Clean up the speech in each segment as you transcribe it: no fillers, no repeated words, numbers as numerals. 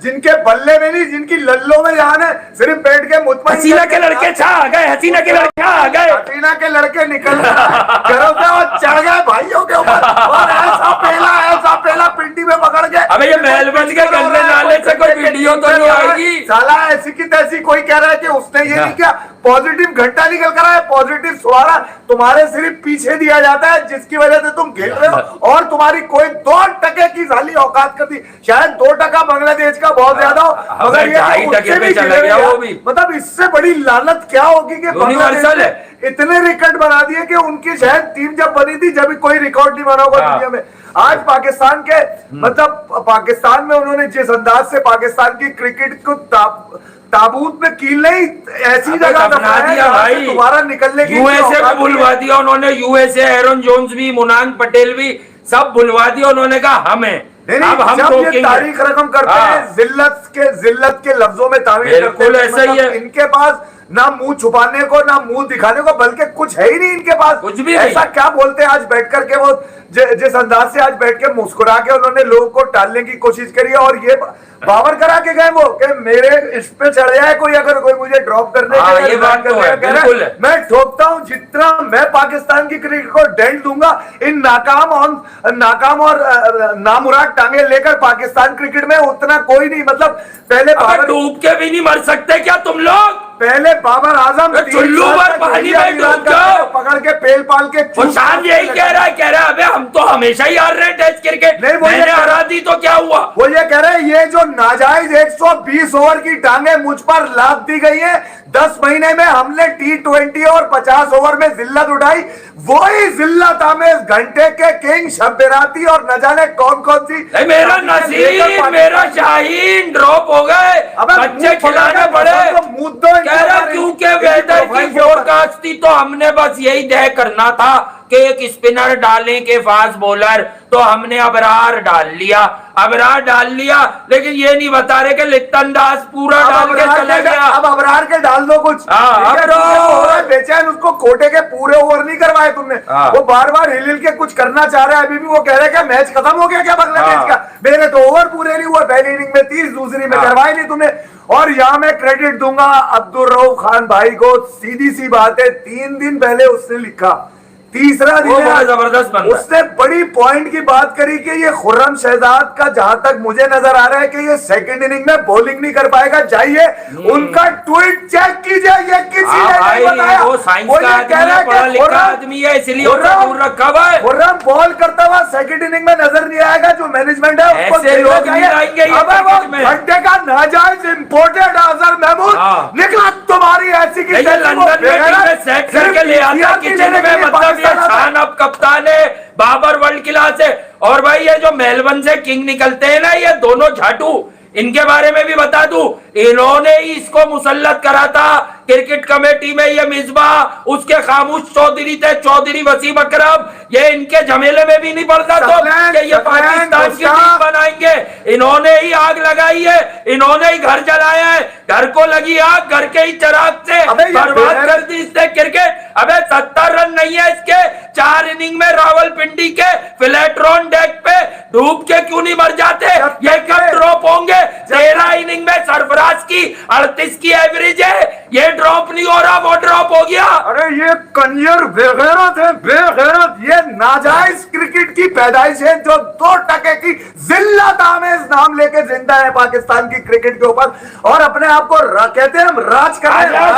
जिनके बल्ले में नहीं, जिनकी लल्लों में जान है, सिर्फ बैठ के मुतमईन हसीना के लड़के छा गए, हसीना के लड़के आ गए, हसीना के लड़के निकल घरों से और चढ़ गए भाइयों के ऊपर, और ऐसा पहला पिंडी में पकड़ के। अबे ये महलबंद के गंदे नाले से कोई वीडियो तो नहीं आएगी साला। ऐसी की तैसी कोई कह रहा है कि उसने ये नहीं किया, पॉजिटिव घंटा निकल कर आया, पॉजिटिव सुहारा तुम्हारे सिर्फ पीछे दिया जाता है, जिसकी वजह से तुम खेल रहे हो, और तुम्हारी कोई 2% की साली औकात करती, शायद 2% बांग्लादेश का बहुत ज्यादा हो, मगर ये 2.5% पे चला गया वो भी। मतलब इससे बड़ी लानत क्या होगी कि यूनिवर्सल है। इतने रिकॉर्ड बना दिए कि उनकी शायद टीम जब बनी थी जब कोई रिकॉर्ड नहीं बना होगा दुनिया में। आज पाकिस्तान के मतलब पाकिस्तान में उन्होंने जिस अंदाज से पाकिस्तान की क्रिकेट को ताबूत में कील नहीं ऐसी जगह बना दिया भाई, दोबारा निकलने की यूएसए को भुलवा दिया उन्होंने, यूएसए एरन जोन्स भी, मुनान पटेल भी सब भुलवा दिया उन्होंने, कहा हम हैं। अब हम जब ये तारीख रकम करते हैं जिल्लत के लफ्जों में तारीख बिल्कुल ऐसा ही है। इनके पास ना मुंह छुपाने को ना मुंह दिखाने को, बल्कि कुछ है ही नहीं इनके पास, कुछ भी ऐसा क्या बोलते हैं आज बैठ करके वो जिस अंदाज से आज बैठ के मुस्कुरा के उन्होंने लोगों को टालने की कोशिश करी, और ये बावर करा के गए वो कि मेरे इस पे चढ़ जाए कोई, अगर कोई मुझे ड्रॉप करने के लिए ये बात तो है, बिल्कुल है। मैं ठोकता हूं जितना मैं पाकिस्तान की क्रिकेट को डेंट दूंगा, इन नाकाम और नामुराद टांगे लेकर पाकिस्तान क्रिकेट में उतना कोई नहीं। मतलब पहले डूब के भी नहीं मर सकते क्या तुम लोग? पहले बाबर आजम चुल्लू पर पानी में डूब जाओ, पकड़ के पेल पाल के। शान यही कह रहा है अबे हम तो हमेशा ही हार रहे हैं टेस्ट क्रिकेट, मैंने हरा दी तो क्या हुआ? वो ये कह रहे हैं ये जो नाजायज 120 ओवर की टांगे मुझ पर लाद दी गई है, 10 महीने में हमने T20 और 50 ओवर में जिल्लत उठाई, वही जिल्लत हमें घंटे के किंग शब्बराती और न जाने कौन कौन सी मेरा नसीब मेरा शाहीन ड्रॉप हो गए, बच्चे खिलाने पड़े। मुद्दों क्योंकि वेदर की फोरकास्ट थी तो हमने बस यही तय करना था कि एक स्पिनर डालें के फास्ट बॉलर, तो हमने अबरार डाल लिया, लेकिन ये नहीं बता रहे कि लिप्टन दास पूरा डाल के चला गया। अब अबरार के डाल दो कुछ, बेचैन उसको कोटे के पूरे ओवर नहीं करवाए तुमने, वो बार बार हिल के कुछ करना चाह रहा है, अभी भी वो कह रहे हैं कि मैच खत्म हो गया क्या बांग्लादेश का, मेरे तो ओवर पूरे नहीं हुआ, पहली इनिंग में 30, दूसरी में करवाई नहीं तुमने। और यहाँ मैं क्रेडिट दूंगा अब्दुल रऊफ खान भाई को, सीधी सी बात है, 3 दिन पहले उसने लिखा, तीसरा दिन जबरदस्त उसने बड़ी पॉइंट की बात करी कि ये खुर्रम शहजाद का जहां तक मुझे नजर आ रहा है कि ये सेकंड इनिंग में बॉलिंग नहीं कर पाएगा, जाइए उनका ट्वीट चेक कीजिए, ये किसी ने नहीं बताया। वो साइंस का आदमी है इसलिए दूर रखा हुआ है। खुर्रम बॉल करता हुआ सेकंड इनिंग में नजर नहीं आएगा, जो मैनेजमेंट है उसको घंटे का नाजायज इंपोर्टेड अजहर महमूद निकला तुम्हारी ऐसी की लंदन में सेट करके ले आता किचन में, मतलब शान अब कप्तान है, बाबर वर्ल्ड क्लास है। और भाई ये जो मेलबर्न से किंग निकलते हैं ना, ये दोनों झाटू, इनके बारे में भी बता दूं, इन्होंने ही इसको मुसल्लत करा था क्रिकेट कमेटी में, ये मिसबा उसके खामोश चौधरी थे, चौधरी वसीम अकरम, ये इनके झमेले में भी नहीं पड़ता तो कि ये पाकिस्तान की टीम बनाएंगे। इन्होंने ही आग लगाई है, इन्होंने ही घर जलाया है, घर को लगी आग, घर के ही चिराग से बर्बाद कर दी इसने क्रिकेट। अबे 70 रन नहीं है इसके 4 इनिंग में, रावलपिंडी के फ्लैटरॉन डेक पे डूब के क्यों नहीं मर जाते? ये कब ड्रॉप होंगे? 13 इनिंग में सरफराज की 38 की एवरेज है, ये ड्रॉप नहीं हो रहा, वो ड्रॉप हो गया। अरे ये कंजर बेगैरत है, बेगैरत, ये नाजायज क्रिकेट की पैदाइश है जो 2% की जिल्लत आमेज नाम लेके जिंदा है पाकिस्तान की क्रिकेट के ऊपर, और अपने आप को कहते हैं हम राज कर रहे हैं,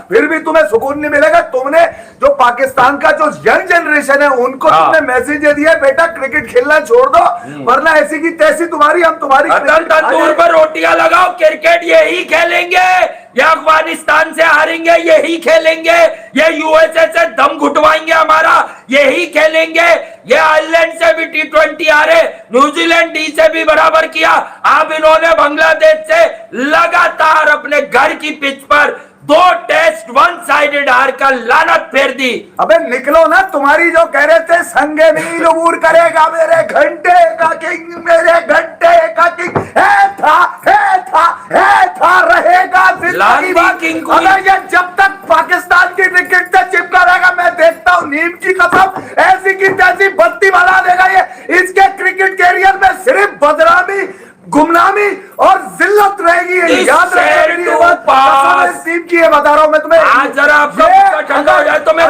फिर भी तुम्हें सुकून नहीं मिलेगा। तुमने जो पाकिस्तान का जो यंग जनरेशन है उनको तुमने मैसेज दे दिया, बेटा क्रिकेट खेलना छोड़ दो, वरना ऐसी की तैसी तुम्हारी हम तुम्हारी तंदूर पर रोटियां लगाओ, क्रिकेट यही खेलेंगे, ये अफगानिस्तान से हारेंगे यही खेलेंगे, ये यूएसए से दम घुटवाएंगे हमारा यही खेलेंगे, ये आयरलैंड से भी T20 हारे, न्यूजीलैंड डी से भी बराबर किया, अब इन्होंने बांग्लादेश से लगातार अपने घर की पिच पर 2 टेस्ट 1 साइडेड हार का लानत फेर दी। अबे निकलो ना, तुम्हारी जो कह रहे थे संगे मील अबूर करेगा मेरे घंटे का किंग, मेरे घंटे का किंग था रहेगा किंग। अगर ये जब तक पाकिस्तान की क्रिकेट से चिपका रहेगा, मैं देखता हूँ नीम की कसम ऐसी की तैसी बत्ती बना देगा ये, इसके क्रिकेट कैरियर में सिर्फ गुमनामी और जिल्लत रहेगी। ये याद रखना मेरी ये बात। टीम की है, बता रहा हूं मैं तुम्हें। आज जरा आपका गुस्सा ठंडा हो जाए तो मैं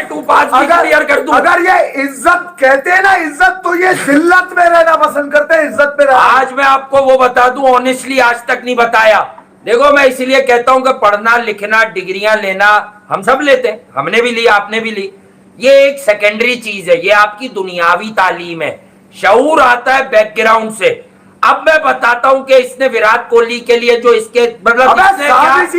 टू पास भी क्लियर कर दूं। अगर ये इज्जत कहते हैं ना, इज्जत, तो ये जिल्लत में रहना पसंद करते हैं, इज्जत में रहना। आज मैं आपको वो बता दूं, ऑनेस्टली आज तक नहीं बताया। देखो मैं इसीलिए कहता हूं कि पढ़ना लिखना डिग्रियां लेना हम सब लेते हैं, हमने भी ली आपने भी ली, ये एक सेकेंडरी चीज है, ये आपकी दुनियावी तालीम है। शऊर आता है बैकग्राउंड से। अब मैं बताता हूं कि इसने विराट कोहली के लिए जो इसके मतलब सोशल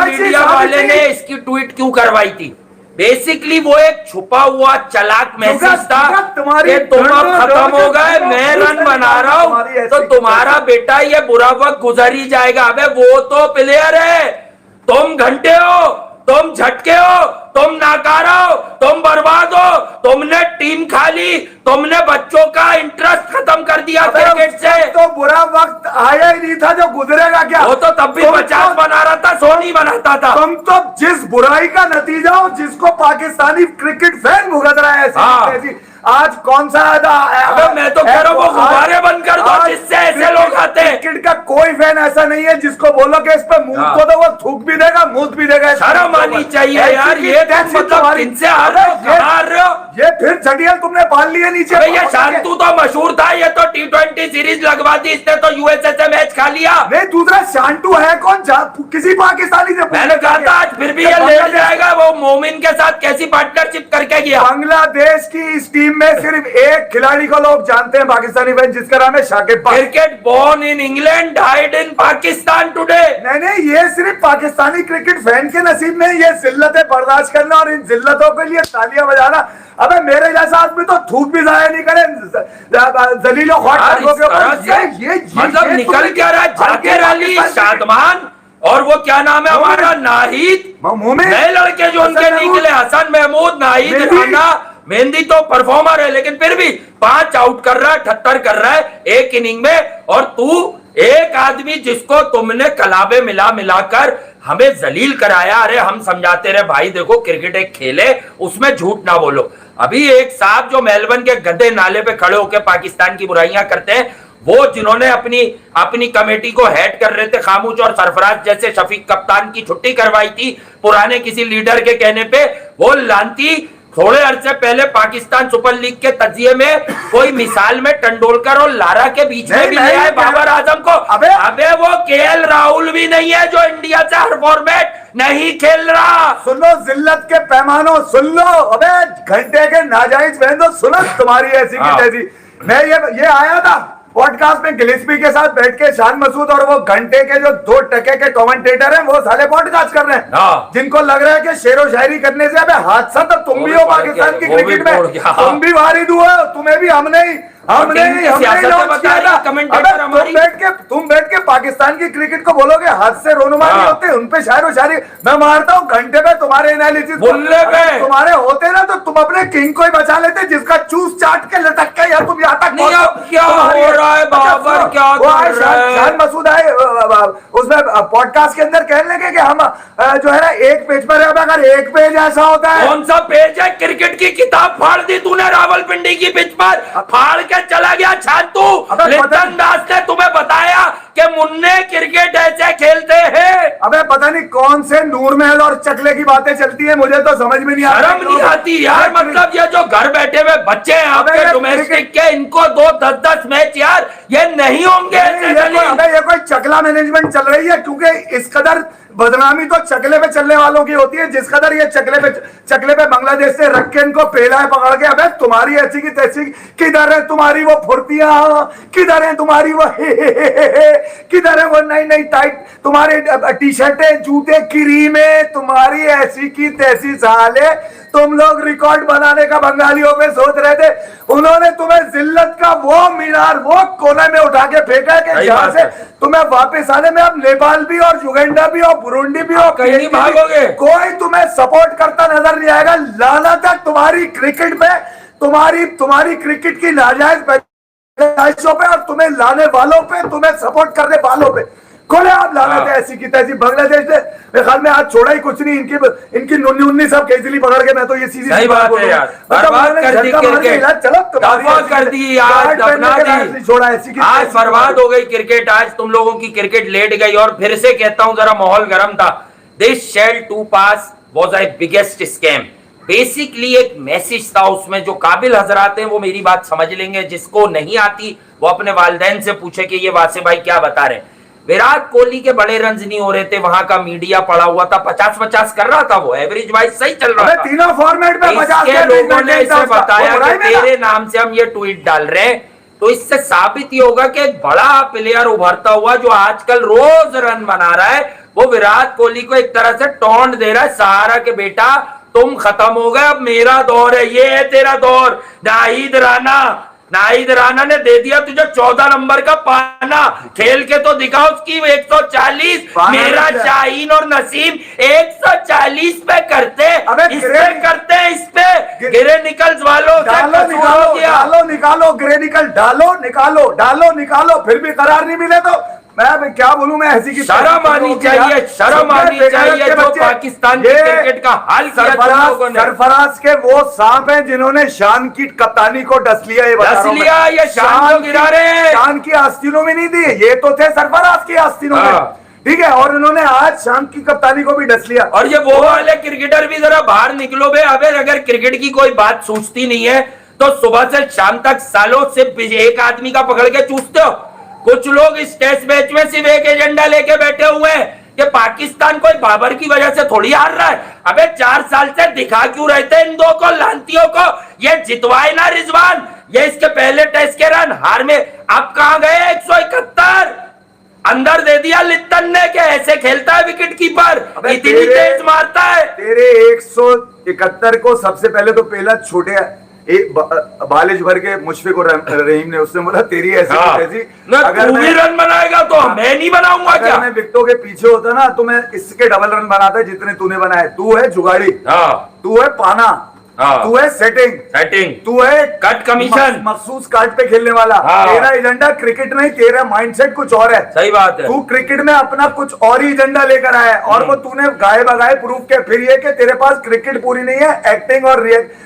मीडिया वाले ने इसकी ट्वीट क्यों करवाई थी। बेसिकली वो एक छुपा हुआ चालाक मैसेज था कि तुम अब खत्म हो गए, मैं रन बना रहा हूं तो तुम्हारा बेटा ये बुरा वक्त गुजर ही जाएगा। अबे वो तो प्लेयर है, तुम घंटे हो, तुम झटके हो, तुम नाकारा हो, तुम बर्बाद हो, तुमने टीम खा ली, तुमने बच्चों का इंटरेस्ट खत्म कर दिया क्रिकेट से। तो बुरा वक्त आया ही नहीं था जो गुजरेगा क्या? वो तो तब भी 50 बना रहा था, 100 नहीं बनाता था। तुम तो जिस बुराई का नतीजा हो, जिसको पाकिस्तानी क्रिकेट फैन भुगत रहा है ऐसी आज कौन सा मैं तो कह रहा हूं वो गुब्बारे बंद कर दो जिससे ऐसे लोग आते हैं। क्रिकेट का कोई फैन ऐसा नहीं है जिसको बोलो कि इस पर मुंह को तो वो थूक भी देगा, मूत भी देगा। शर्म आनी चाहिए यार, ये मतलब इनसे हार रहे हो। ये फिर चटियल तुमने पाल लिए नीचे। ये शांतु तो मशहूर था, ये तो T20 सीरीज लगवा दी इसने, तो यूएसए से मैच खा लिया। नहीं दूसरा शांतु है कौन? किसी पाकिस्तानी से मैंने कहा था आज फिर भी ये लेट जाएगा। वो मोमिन के साथ कैसी पार्टनरशिप करके गया। बांग्लादेश की इस टीम में सिर्फ एक खिलाड़ी को लोग जानते हैं पाकिस्तानी फैन, जिसका नाम है Shakib. Cricket born in England, died in Pakistan today. नहीं, ये सिर्फ पाकिस्तानी क्रिकेट फैन के नसीब में ये जिल्लतें बर्दाश्त करना और इन जिल्लतों के लिए तालियां बजाना। अबे मेरे जैसा आदमी तो थूक भी जाया नहीं करे जलीलो मतलब निकल क्या रहा है? जाकिर अली, शादमान और वो क्या नाम है हमारा नाहिद, नए लड़के जो उनके निकले, हसन महमूद, नाहिद, राना मेहंदी तो परफॉर्मर है लेकिन फिर भी 5 आउट कर रहा है, 78 कर रहा है एक इनिंग में। और तू एक आदमी जिसको तुमने कलाबे मिला मिलाकर हमें जलील कराया। अरे हम समझाते रहे भाई देखो क्रिकेट एक खेल है, उसमें झूठ ना बोलो। अभी एक साहब जो मेलबर्न के गंदे नाले पे खड़े होकर पाकिस्तान की बुराइयां करते हैं, वो जिन्होंने अपनी कमेटी को हेड कर रहे थे, खामोश और सरफराज जैसे शफीक कप्तान की छुट्टी करवाई थी पुराने किसी लीडर के कहने पे, वो लांती थोड़े अरसे पहले पाकिस्तान सुपर लीग के तजिए में कोई मिसाल में तेंदुलकर और लारा के बीच में भी ले आए बाबर आजम को। अबे वो केएल राहुल भी नहीं है जो इंडिया से हर फॉर्मेट नहीं खेल रहा। सुन लो जिल्लत के पैमानों, सुन लो। अबे घंटे के नाजायज बहन दो, सुनो तुम्हारी ऐसी की तैसी। मैं ये आया था पॉडकास्ट में गिलिस्पी के साथ बैठ के, शान मसूद और वो घंटे के जो 2 टके के कमेंटेटर हैं, वो साले पॉडकास्ट कर रहे हैं जिनको लग रहा है कि शेरो शायरी करने से अबे हादसा तो तुम भी हो पाकिस्तान की क्रिकेट में, तुम भी वारिद हुए हो, तुम्हें भी हमने तुम बैठ के पाकिस्तान की क्रिकेट को बोलोगे हाथ से रोनुमानी होते हैं, उनपे शायरो शायरी मैं मारता हूँ घंटे पे तुम्हारे एनालिसिस तुम्हारे होते ना तो तुम अपने किंग को ही बचा लेते जिसका चूस चाट के लटक के या तुम यहाँ तक क्या हो रहा है बाबर, क्या कर रहा है? शान मसूद आए उसमें पॉडकास्ट के अंदर कहने लगे कि हम जो है ना एक पेज पर, अगर एक पेज ऐसा होता है, कौन सा पेज है? क्रिकेट की किताब फाड़ दी तूने रावलपिंडी की पिच पर, फाड़ के चला गया छातू। लिटन दास ने तुम्हें बताया कि मुन्ने क्रिकेट ऐसे खेलते हैं। अबे पता नहीं कौन से नूर महल और चकले की बातें चलती है, मुझे तो समझ में नहीं आता। शर्म नहीं आती यार, मतलब ये जो घर बैठे हुए बच्चे हैं आपके डोमेस्टिक के, इनको 2-10 मैच यार ये नहीं होंगे। अबे ये कोई चकला मैनेजमेंट चल रही है, क्योंकि इस कदर बदनामी तो चकले पे चलने वालों की होती है जिस कदर ये चकले पे बांग्लादेश से रख के इनको पेला है पकड़ के। अबे तुम्हारी ऐसी की तैसी, किधर है तुम्हारी वो फुर्तियां, किधर है तुम्हारी वो किधर है वो नई टाइट तुम्हारे टी शर्टें, जूते, क्रीमें, तुम्हारी ऐसी की तैसी साले। तुम लोग रिकॉर्ड बनाने का बंगालियों में सोच रहे थे, उन्होंने तुम्हें जिल्लत का वो मीनार वो कोने में उठा के फेंका कि जहां से तुम्हें वापस आने में अब नेपाल भी और युगांडा भी और बुरुंडी भी और कहीं नहीं भागोगे, कोई तुम्हें सपोर्ट करता नजर नहीं आएगा। लानत है तुम्हारी क्रिकेट पे, तुम्हारी क्रिकेट की नाजायज पैदाइशों पे और तुम्हें लाने वालों पे, तुम्हें सपोर्ट करने वालों पे। खोले आप लानत है ऐसी की तैसी। बांग्लादेश ने मेरे ख्याल में आज छोड़ा ही कुछ नहीं, इनकी नुन्नी उन्नी सब केजली पकड़ के, मैं तो ये सीधी बात है यार, बर्बाद कर दी क्रिकेट, दफा कर दी यार, दफना दी, छोड़ा ऐसी की आज बर्बाद हो गई क्रिकेट। आज तुम लोगों की क्रिकेट लेट गई। और फिर से कहता हूं, जरा माहौल गर्म था। This shall too pass was a biggest scam. Basically एक मैसेज था उसमें, जो काबिल हजरात हैं वो मेरी बात समझ लेंगे, जिसको नहीं आती वो अपने वालिदैन से पूछे कि ये वासे भाई क्या बता रहे। विराट कोहली के बड़े रन्स नहीं हो रहे थे, वहां का मीडिया पड़ा हुआ था, 50-50 कर रहा था, वो एवरेज वाइज सही चल रहा था। तीनों फॉर्मेट में 50 के लोगों ने इसे बताया कि तेरे नाम से हम ये ट्वीट डाल रहे हैं, तो इससे साबित ही होगा कि एक बड़ा प्लेयर उभरता हुआ जो आजकल रोज रन बना रहा है, वो विराट कोहली को एक तरह से टोंट दे रहा है सहारा के बेटा तुम खत्म हो गए, अब मेरा दौर है, ये है तेरा दौर। नाहिद राणा ने दे दिया तुझे 14 नंबर का पाना, खेल के तो दिखाओ उसकी 140। मेरा शाहीन और नसीम 140 पे करते, इस पे करते हैं, इस पे गिरे निकल्स वालों डालो निकालो गिरे निकल डालो निकालो, फिर भी करार नहीं मिले तो मैं क्या बोलूं। मैं ऐसी की शर्म आनी चाहिए, शर्म आनी चाहिए जो पाकिस्तान के क्रिकेट का हाल किया सरफराज के वो सांप हैं जिन्होंने शान की कप्तानी को डस लिया। ये शान को गिरा रहे हैं, शान की आस्तीनों में नहीं दी, ये तो थे सरफराज की आस्तीनों में, ठीक है। और इन्होंने आज शान की कप्तानी को भी डस लिया। और ये वो वाले क्रिकेटर भी जरा बाहर निकलो बे। अबे अगर क्रिकेट की कोई बात सोचती नहीं है तो सुबह से शाम तक सालों सिर्फ एक आदमी का पकड़ के चूसते हो। कुछ लोग इस टेस्ट मैच में सिर्फ एक एजेंडा लेके बैठे हुए हैं कि पाकिस्तान कोई बाबर की वजह से थोड़ी हार रहा है। अबे 4 साल से दिखा क्यों रहे थे इन दो को लांतियों को, ये जितवाए ना रिजवान, ये इसके पहले टेस्ट के रन हार में अब कहां गए 171 अंदर दे दिया लित्तन ने, के ऐसे खेलता है विकेट कीपर, इतनी तेज मारता है। तेरे 171 को सबसे पहले तो पहला छोटे बालिश भर के मुशफिक और रहीम ने उससे बोला तेरी ऐसी अगर तू भी रन बनाएगा तो मैं नहीं बनाऊंगा क्या? मैं विकेटों के पीछे होता ना तो मैं इसके डबल रन बनाता जितने तूने बनाए। तू है जुगाड़ी, तू है पाना, तू है सेटिंग, तू है कट कमीशन, मखसूस कार्ड पे खेलने वाला। तेरा एजेंडा क्रिकेट नहीं, तेरा माइंडसेट कुछ और है। सही बात है, तू क्रिकेट में अपना कुछ और ही एजेंडा लेकर आया है और वो तूने गाये बगाए प्रूव किया। फिर ये कि तेरे पास क्रिकेट पूरी नहीं है, एक्टिंग और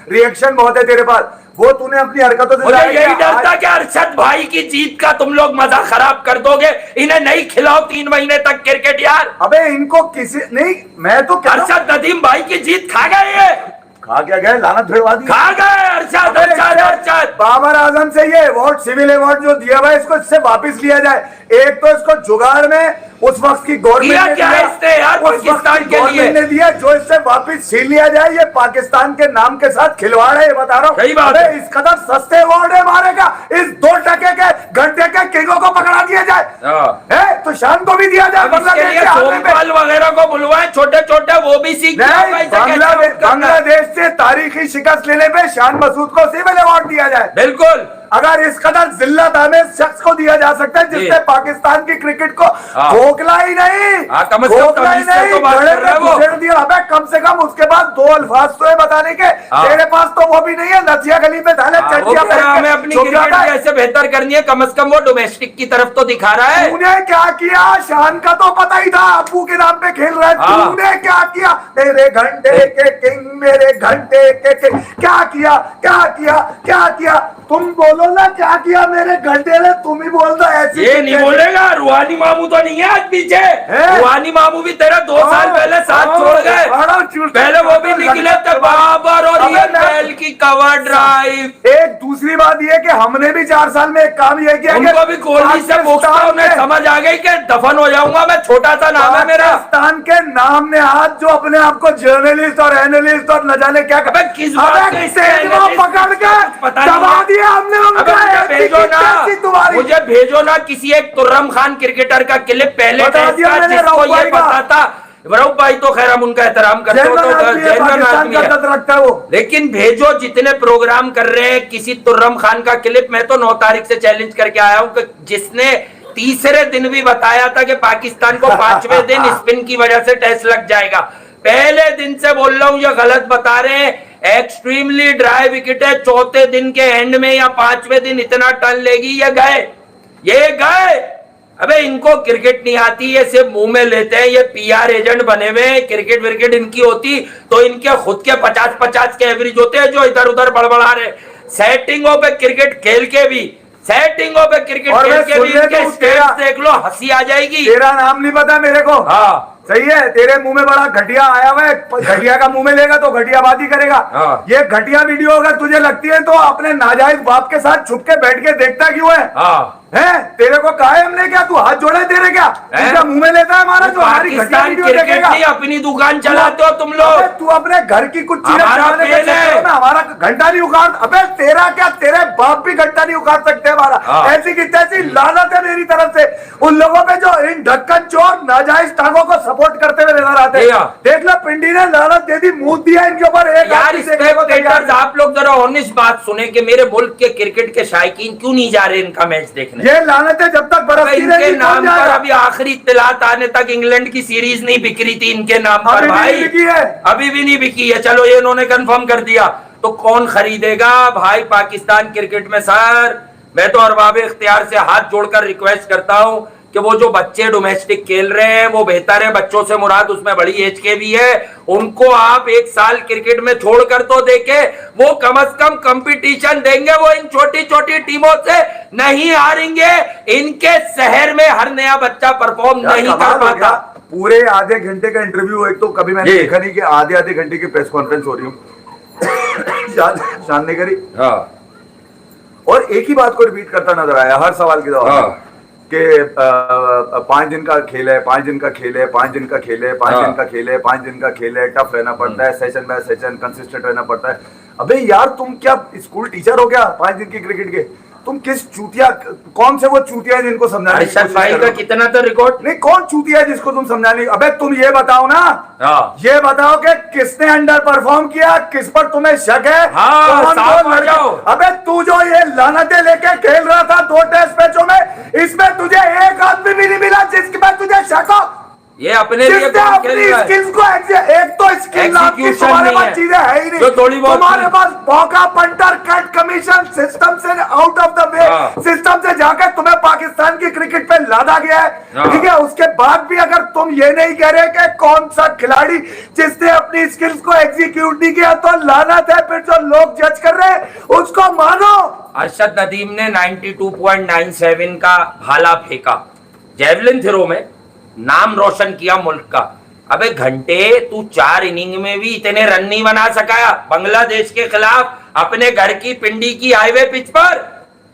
रिएक्शन बहुत है तेरे पास, वो तूने अपनी हरकतों से यही डर था कि अरशद भाई की जीत का तुम लोग मजा खराब कर दोगे, इन्हें नहीं खिलाओ 3 महीने तक क्रिकेट यार। अबे इनको किसी नहीं, मैं तो अरशद नदीम भाई की जीत खा गए, खा क्या गए, लानत भिड़वा दी, खा गए अरशद। बाबर आजम से ये अवार्ड, सिविल अवार्ड जो दिया हुआ है, इसको इससे वापस लिया जाए। एक तो इसको जुगाड़ में उस वक्त की गवर्नमेंट ने दिया, दिया जो इससे वापस छीन लिया जाए। ये पाकिस्तान के नाम के साथ खिलवाड़ है, ये बता रहा हूँ। इस कदर सस्ते अवार्ड है मारे का, इस 2 टके के घंटे के किंगों को पकड़ा दिया जाए, तो शान को भी दिया जाए। वगैरह को बुलवाए छोटे छोटे, वो भी सीख। बांग्लादेश से तारीखी शिकस्त लेने पे शान मसूद को सिविल अवार्ड दिया जाए। बिल्कुल, अगर इस कदर जिल्लत आमेज शख्स को दिया जा सकता है जिसने पाकिस्तान की क्रिकेट को खोखला ही नहीं, खोखला ही नहीं, दिया। अबे कम से कम उसके बाद 2 अल्फाज तो है बताने के, तेरे पास तो वो भी नहीं है। नथिया गली में धाले हमें अपनी क्रिकेट कैसे बेहतर करनी है, कम से कम वो डोमेस्टिक की तरफ तो दिखा रहा है। तूने क्या किया, शान का तो पता ही था, अबू के नाम पे खेल रहा है। तूने क्या किया, मेरे घंटे के किंग, मेरे घंटे के किंग, क्या किया क्या किया क्या किया? तुम बोलो ना क्या किया मेरे घंटे ने, तुम ही बोल दो। ऐसे ये नहीं बोलेगा, रूहानी मामू तो नहीं है आज पीछे। रूहानी मामू भी तेरा 2 साल पहले साथ छोड़ गए, पहले वो भी निकले थे बाबर और ये बैल की कवर ड्राइव। एक दूसरी बात ये कि हमने भी 4 साल में एक काम ये किया, उनको भी कोहली से पूछता, उन्हें समझ आ गई कि दफन हो जाऊंगा मैं, छोटा सा नाम है मेरा। पाकिस्तान के नाम ने आज जो अपने आप को जर्नलिस्ट और एनालिस्ट और न जाने क्या किस पकड़ के दबा दिया हमने उनका। मुझे भेजो ना किसी एक तुर्रम खान क्रिकेटर का क्लिप पहले जिसको ये पता था। रऊफ भाई तो खैर हम उनका एहतराम करते हो, रखता है वो, लेकिन भेजो जितने प्रोग्राम कर रहे हैं किसी तुर्रम खान का क्लिप। मैं तो 9 तारीख से चैलेंज करके आया हूं कि जिसने तीसरे दिन भी बताया था कि पाकिस्तान को 5वें दिन स्पिन की वजह से टेस्ट लग जाएगा, पहले दिन से बोल रहा हूं ये गलत बता रहे हैं। एक्सट्रीमली ड्राई विकेट है, 4थे दिन के एंड में या 5वें दिन इतना टर्न लेगी, ये गए अबे इनको क्रिकेट नहीं आती, ये सिर्फ मुंह में लेते हैं, ये पीआर एजेंट बने हुए हैं। क्रिकेट विकेट इनकी होती तो इनके खुद के 50-50 के एवरेज होते हैं जो इधर उधर बड़बड़ा रहे। सेटिंगों पे क्रिकेट खेल के भी, सेटिंगों पे क्रिकेट खेल के भी इनके स्टेट्स देख लो, हंसी आ जाएगी। तेरा नाम नहीं पता मेरे को? हाँ सही है, तेरे मुंह में बड़ा घटिया आया हुआ है, घटिया का मुंह में लेगा तो घटियाबाजी करेगा। हाँ। ये घटिया वीडियो अगर तुझे लगती है तो अपने नाजायज बाप के साथ छुप के बैठ के देखता क्यों है? हाँ हैं? तेरे को कहा है हमने क्या? तू हाथ जोड़े तेरे क्या? इसका मुंह में लेता है हमारा जो हमारी घटिया पाकिस्तान वीडियो क्रिकेट देखेगा। नहीं, अपनी दुकान चलाते हो तुम लोग। अबे तू अपने घर की कुछ चीजें हमारा चलाने के पेन है। चक्कर में हमारा घंटा नहीं उखाड़। अबे तेरा क्या, तेरे बाप भी घंटा नहीं उखाड़ सकते हमारा। हाँ। ऐसी की तैसी लानत है मेरी तरफ से उन लोगों पे जो इन ढक्कन चोर नाजायज टांगों को सपोर्ट करते हुए नजर आते हैं। देख लो पिंडी ने लानत दे दी, मुंह दिया इनके ऊपर। एक यार स्पेक्टेटर्स आप लोग जरा ऑनेस्ट बात सुने कि मेरे मुल्क के क्रिकेट के शायकीन क्यों नहीं जा रहे इनका मैच देखने? ये लानत है, जब तक बरसती इनके रहेगी नाम कौन पर जाएगा? अभी आखिरी इत्तलात आने तक इंग्लैंड की सीरीज नहीं बिक रही थी इनके नाम पर अभी भी भाई, नहीं बिकी है। अभी भी नहीं बिकी है। चलो ये इन्होंने कंफर्म कर दिया तो कौन खरीदेगा भाई पाकिस्तान क्रिकेट में? सर मैं तो अरबाब इख्तियार से हाथ जोड़कर रिक्वेस्ट करता हूं कि वो जो बच्चे डोमेस्टिक खेल रहे हैं वो बेहतर है, बच्चों से मुराद उसमें बड़ी एज के भी है, उनको आप एक साल क्रिकेट में छोड़कर तो देखे, वो कम से कम कंपटीशन देंगे, वो इन छोटी छोटी टीमों से नहीं हारेंगे। इनके शहर में हर नया बच्चा परफॉर्म नहीं कर पाता। पूरे आधे घंटे का इंटरव्यू, एक तो कभी मैंने देखा नहीं कि आधे आधे घंटे की प्रेस कॉन्फ्रेंस हो रही हूँ शान ने करी, और एक ही बात को रिपीट करता नजर आया हर सवाल के जवाब कि 5 दिन का खेल है, 5 दिन का खेल है, 5 दिन का खेल है, 5 दिन का खेल है, 5 दिन का खेल है, टफ रहना पड़ता है, सेशन बाय सेशन कंसिस्टेंट रहना पड़ता है। अबे यार तुम क्या स्कूल टीचर हो क्या? 5 दिन की क्रिकेट के तुम किस चूतिया, कौन से वो चूतिया है जिनको समझाने की कोशिश कर रहे हो? कितना तो रिकॉर्ड नहीं, कौन चूतिया है जिसको तुम समझाने? अबे तुम ये बताओ ना, ये बताओ कि किसने अंडर परफॉर्म किया, किस पर तुम्हें शक है? अबे तू जो ये लानतें लेके खेल रहा था 2 टेस्ट मैचों में, इसमें तुझे एक आदमी भी नहीं मिला जिसके पर तुझे शक हो। ये अपने लिए अपनी स्किल्स को एक तो स्किल नाम की तुम्हारे पास चीजें है ही नहीं, जो थोड़ी बहुत तुम्हारे पास मौका, पंटर, कट, कमीशन, सिस्टम से out of the way, system से जाकर तुम्हें पाकिस्तान की क्रिकेट पे लादा गया है। ठीक है, उसके बाद भी अगर तुम ये नहीं कह रहे कि कौन सा खिलाड़ी जिसने अपनी स्किल्स को एग्जीक्यूट नहीं किया तो लानत है, फिर जो लोग जज कर रहे हैं उसको मानो। अरशद नदीम ने 92.97 का भाला फेंका जेवलिन थ्रो में, नाम रोशन किया मुल्क का। अबे घंटे तू 4 इनिंग में भी इतने रन नहीं बना सका बांग्लादेश के खिलाफ अपने घर की पिंडी की हाईवे पिच पर,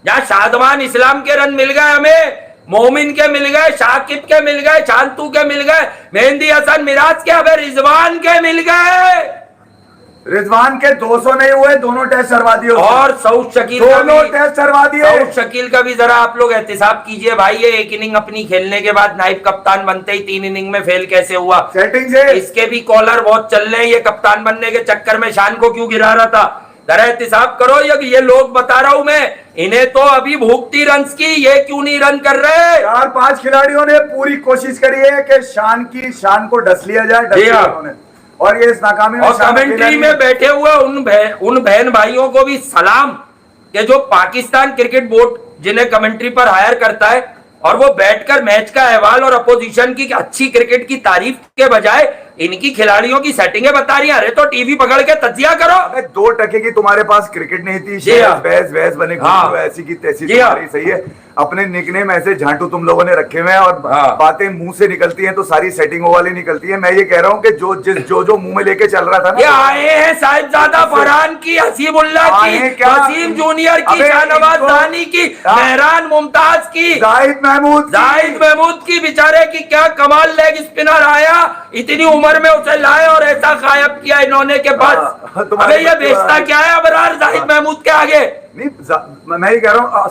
जहां शादमान इस्लाम के रन मिल गए, हमें मोमिन के मिल गए, शाकिब के मिल गए, शांतु के मिल गए, मेहंदी हसन मिराज के, अबे रिजवान के मिल गए। रिजवान के 200 नहीं हुए, दोनों टेस्ट हरवा दिए, और सऊद शकील दोनों टेस्ट हरवा दिए। सऊद शकील का भी जरा आप लोग एहतिसाब कीजिए भाई, ये 1 इनिंग अपनी खेलने के बाद नाइब कप्तान बनते ही 3 इनिंग में फेल कैसे हुआ? सेटिंग से इसके भी कॉलर बहुत चल रहे हैं, ये कप्तान बनने के चक्कर में शान को क्यों गिरा रहा था? जरा एहतिसाब करो, ये लोग बता रहा हूं मैं, इन्हें तो अभी भूखती रन्स की, ये क्यों नहीं रन कर रहे? 4-5 खिलाड़ियों ने पूरी कोशिश करी है कि शान को डस लिया जाए, और ये इस नाकामी में, और कमेंट्री में बैठे हुए उन बहन भाइयों को भी सलाम कि जो पाकिस्तान क्रिकेट बोर्ड जिन्हें कमेंट्री पर हायर करता है, और वो बैठकर मैच का अहवाल और अपोजिशन की अच्छी क्रिकेट की तारीफ के बजाय इनकी खिलाड़ियों की सेटिंगें बता रही हैं। अरे तो टीवी पकड़ के तजिया करो। 2 टके की तुम्हारे पास क्रिकेट नहीं थी, बहस बने, ऐसी की तैसी तुम्हारी, सही है। अपने निकनेम ऐसे झांटू तुम लोगों ने रखे हुए हैं, और बातें मुंह से निकलती हैं तो सारी सेटिंगों वाली निकलती है। मैं ये कह रहा हूँ कि जो मुंह में लेके चल रहा था ना, ये आए हैं साहिबजादा फरहान की, हसीबुल्लाह की, वसीम जूनियर की, शाहनवाज दानी की, मेहरान मुमताज की, जाहिद महमूद की, बेचारे की क्या कमाल लेग स्पिनर आया, इतनी उम्र में उसे लाए और ऐसा गायब किया इन्होंने के पास। अबे ये बेचता क्या है अबरार जाहिद महमूद के आगे? नहीं, मैं ये कह रहा हूँ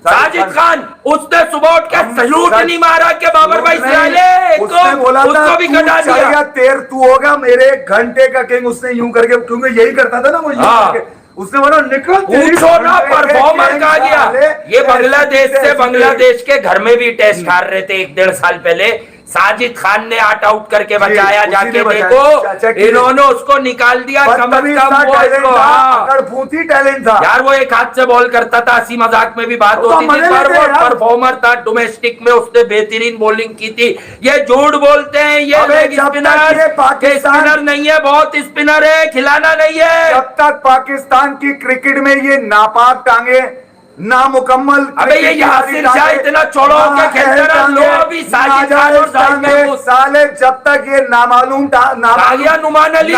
साजिद खान, उसने सुबह उठ के सलूट नहीं मारा कि बाबर भाई उसने बोला था उसको भी कटा दिया। तेर तू होगा मेरे घंटे का किंग, उसने यूं करके, क्योंकि यही करता था ना वो, यूं करके उसने बोला निकल, पूछो ना परफॉर्मर कहा गया। ये बांग्लादेश से, बांग्लादेश के घर में भी टेस्ट हार रहे थे 1-1.5 साल पहले, साजिद खान ने आउट करके बचाया, उसी जाके ने बचाया। देखो इन्होंने उसको निकाल दिया, कम बदतमीज से कम था, वो टैलेंट इसको, था, हाँ। अकड़फूती टैलेंट था यार वो एक हाथ से बॉल करता था, हंसी मजाक में भी बात वो तो होती थी, मजे पर लेते वो हैं यार। परफॉर्मर था, डोमेस्टिक में उसने बेहतरीन बॉलिंग की थी। ये झूठ बोलते हैं ये अबे लेग जब तक स्पिनर, ये पाकिस्तान- स्पिनर नहीं है, बहुत स्पिनर है, खिलाना नहीं है। जब तक पाकिस्तान की क्रिकेट में ये नापाक टांगे, नामुकम्मल अबे ये क्रिकेट की यासिर टांगे, शाह इतना चौड़ा होके खेलता रहा, लो टांगे, अभी साजिद खान और नाजायज जाहिद टांगे, महमूद। साले जब तक ये तागिया नुमान अली,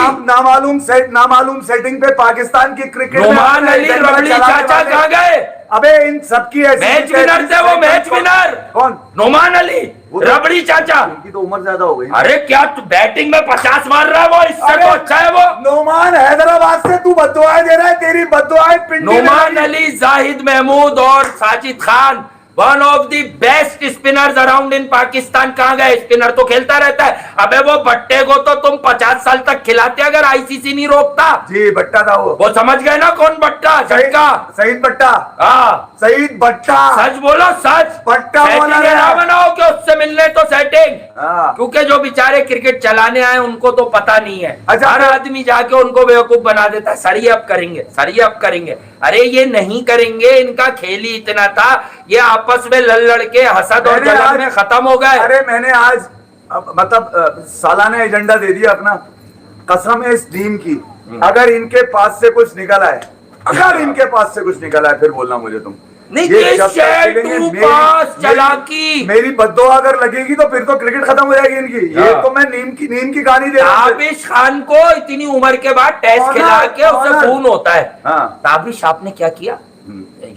नामालूम सेटिंग पे पाकिस्तान की क्रिकेट में नुमान अपना अली, एजेंडा रबड़ी चलाने चाचा वाले- कहाँ गए? अबे इन सबकी ऐसी मैच विनर थे वो, मैच विनर कौन? नुमान अली, वो तो- रबड़ी चाचा। इनकी तो उम्र ज्यादा हो गई। अरे क्या तू बैटिंग में 50 मार रहा है वो, इससे अरे तो अच्छा है वो। नोमान हैदराबाद से तू बददुआएं दे रहा है, तेरी बददुआएं पिंडी में नुमान लगी। अली, जाहिद महमूद और Sajid Khan, one of the best spinners around in Pakistan. कहाँ गए? स्पिनर तो खेलता रहता है। अबे वो भट्टे को तो तुम 50 साल तक खिलाते अगर आईसीसी नहीं रोकता। जी भट्टा था वो समझ गए ना कौन भट्टा? झटका। सईद भट्टा, हाँ सईद भट्टा। सच बोलो, सच। भट्टा बोला सेटिंग ना बनाओ कि उससे मिलने तो सेटिंग, हाँ। क्योंकि जो बेचारे क्रिकेट चलाने आए उनको तो पता नहीं है। अच्छा, हर आदमी जाके उनको बेवकूफ बना देता है, सर ये अब करेंगे, सर ये अब करेंगे। अरे ये नहीं करेंगे, इनका खेल ही इतना था, ये आपस में लड़ के हसद और जलन में खत्म हो गए। अरे मैंने आज मतलब सालाना एजेंडा दे दिया अपना, कसम है इस टीम की, अगर इनके पास से कुछ निकल आए, अगर इनके पास से कुछ निकल आए फिर बोलना मुझे तुम। नहीं, ये किस शब्द शेर निकलेंगे, तू मेरी- पास चालाकी। मेरी बद्दुआ अगर लगेगी तो फिर तो क्रिकेट खत्म हो जाएगी इनकी। ये हाँ। तो मैं नीम की कहानी दे रहा हूं। ताबिश खान को इतनी उम्र के बाद टेस्ट ऑनर, खिला के उससे ऑनर। खून होता है। हाँ। ताबिश आपने क्या किया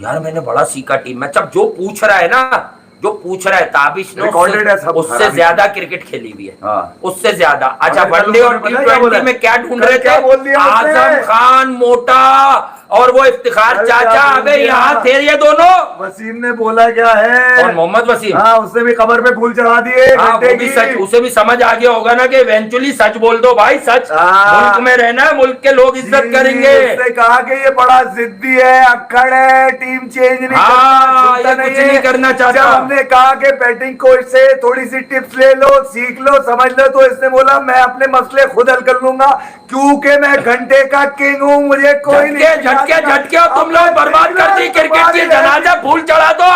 यार? मैंने बड़ा सीखा टीम में। जब जो पूछ रहा है ना, जो पूछ रहा है, ताबिश ने Recorded है सब, उससे हरामी। ज्यादा क्रिकेट खेली हुई है। हाँ। उससे ज्यादा। अच्छा, अरे वनडे और कल उन्होंने पता है क्या बोला? T20 में क्या ढूंढ रहे क्या बोल थे? दिया उसने? आजम खान मोटा और वो इफ्तिखार अरे चाचा। क्या बोल अबे दिया? यहाँ थे ये दोनों। वसीम ने बोला क्या है? और मोहम्मद वसीम, हाँ, उसने भी कबर पे फूल चढ़ा दिए हाँ, घंटे वो भी की। सच, उसे भी समझ आ गया होगा ना कि इवेंचुअली सच बोल दो भाई, सच। हाँ। मुल्क में रहना है, मुल्क के लोग इज्जत जी, करेंगे। उसने कहा कि ये बड़ा जिद्दी है, अक्कड़ है, टीम चेंज नहीं हाँ, करता, ये सुनता कुछ नहीं करना चाहता। जब हमने कहा कि बैटिंग कोच से थोड़ी सी टिप्स ले लो, सीख लो, समझ लो, तो इसने बोला मैं अपने मसले खुद हल कर लूंगा, क्योंकि मैं घंटे का किंग हूँ, मुझे कोई नहीं झटके और तुम लोग बर्बाद कर दी क्रिकेट की। जनाजा फूल चढ़ा दो।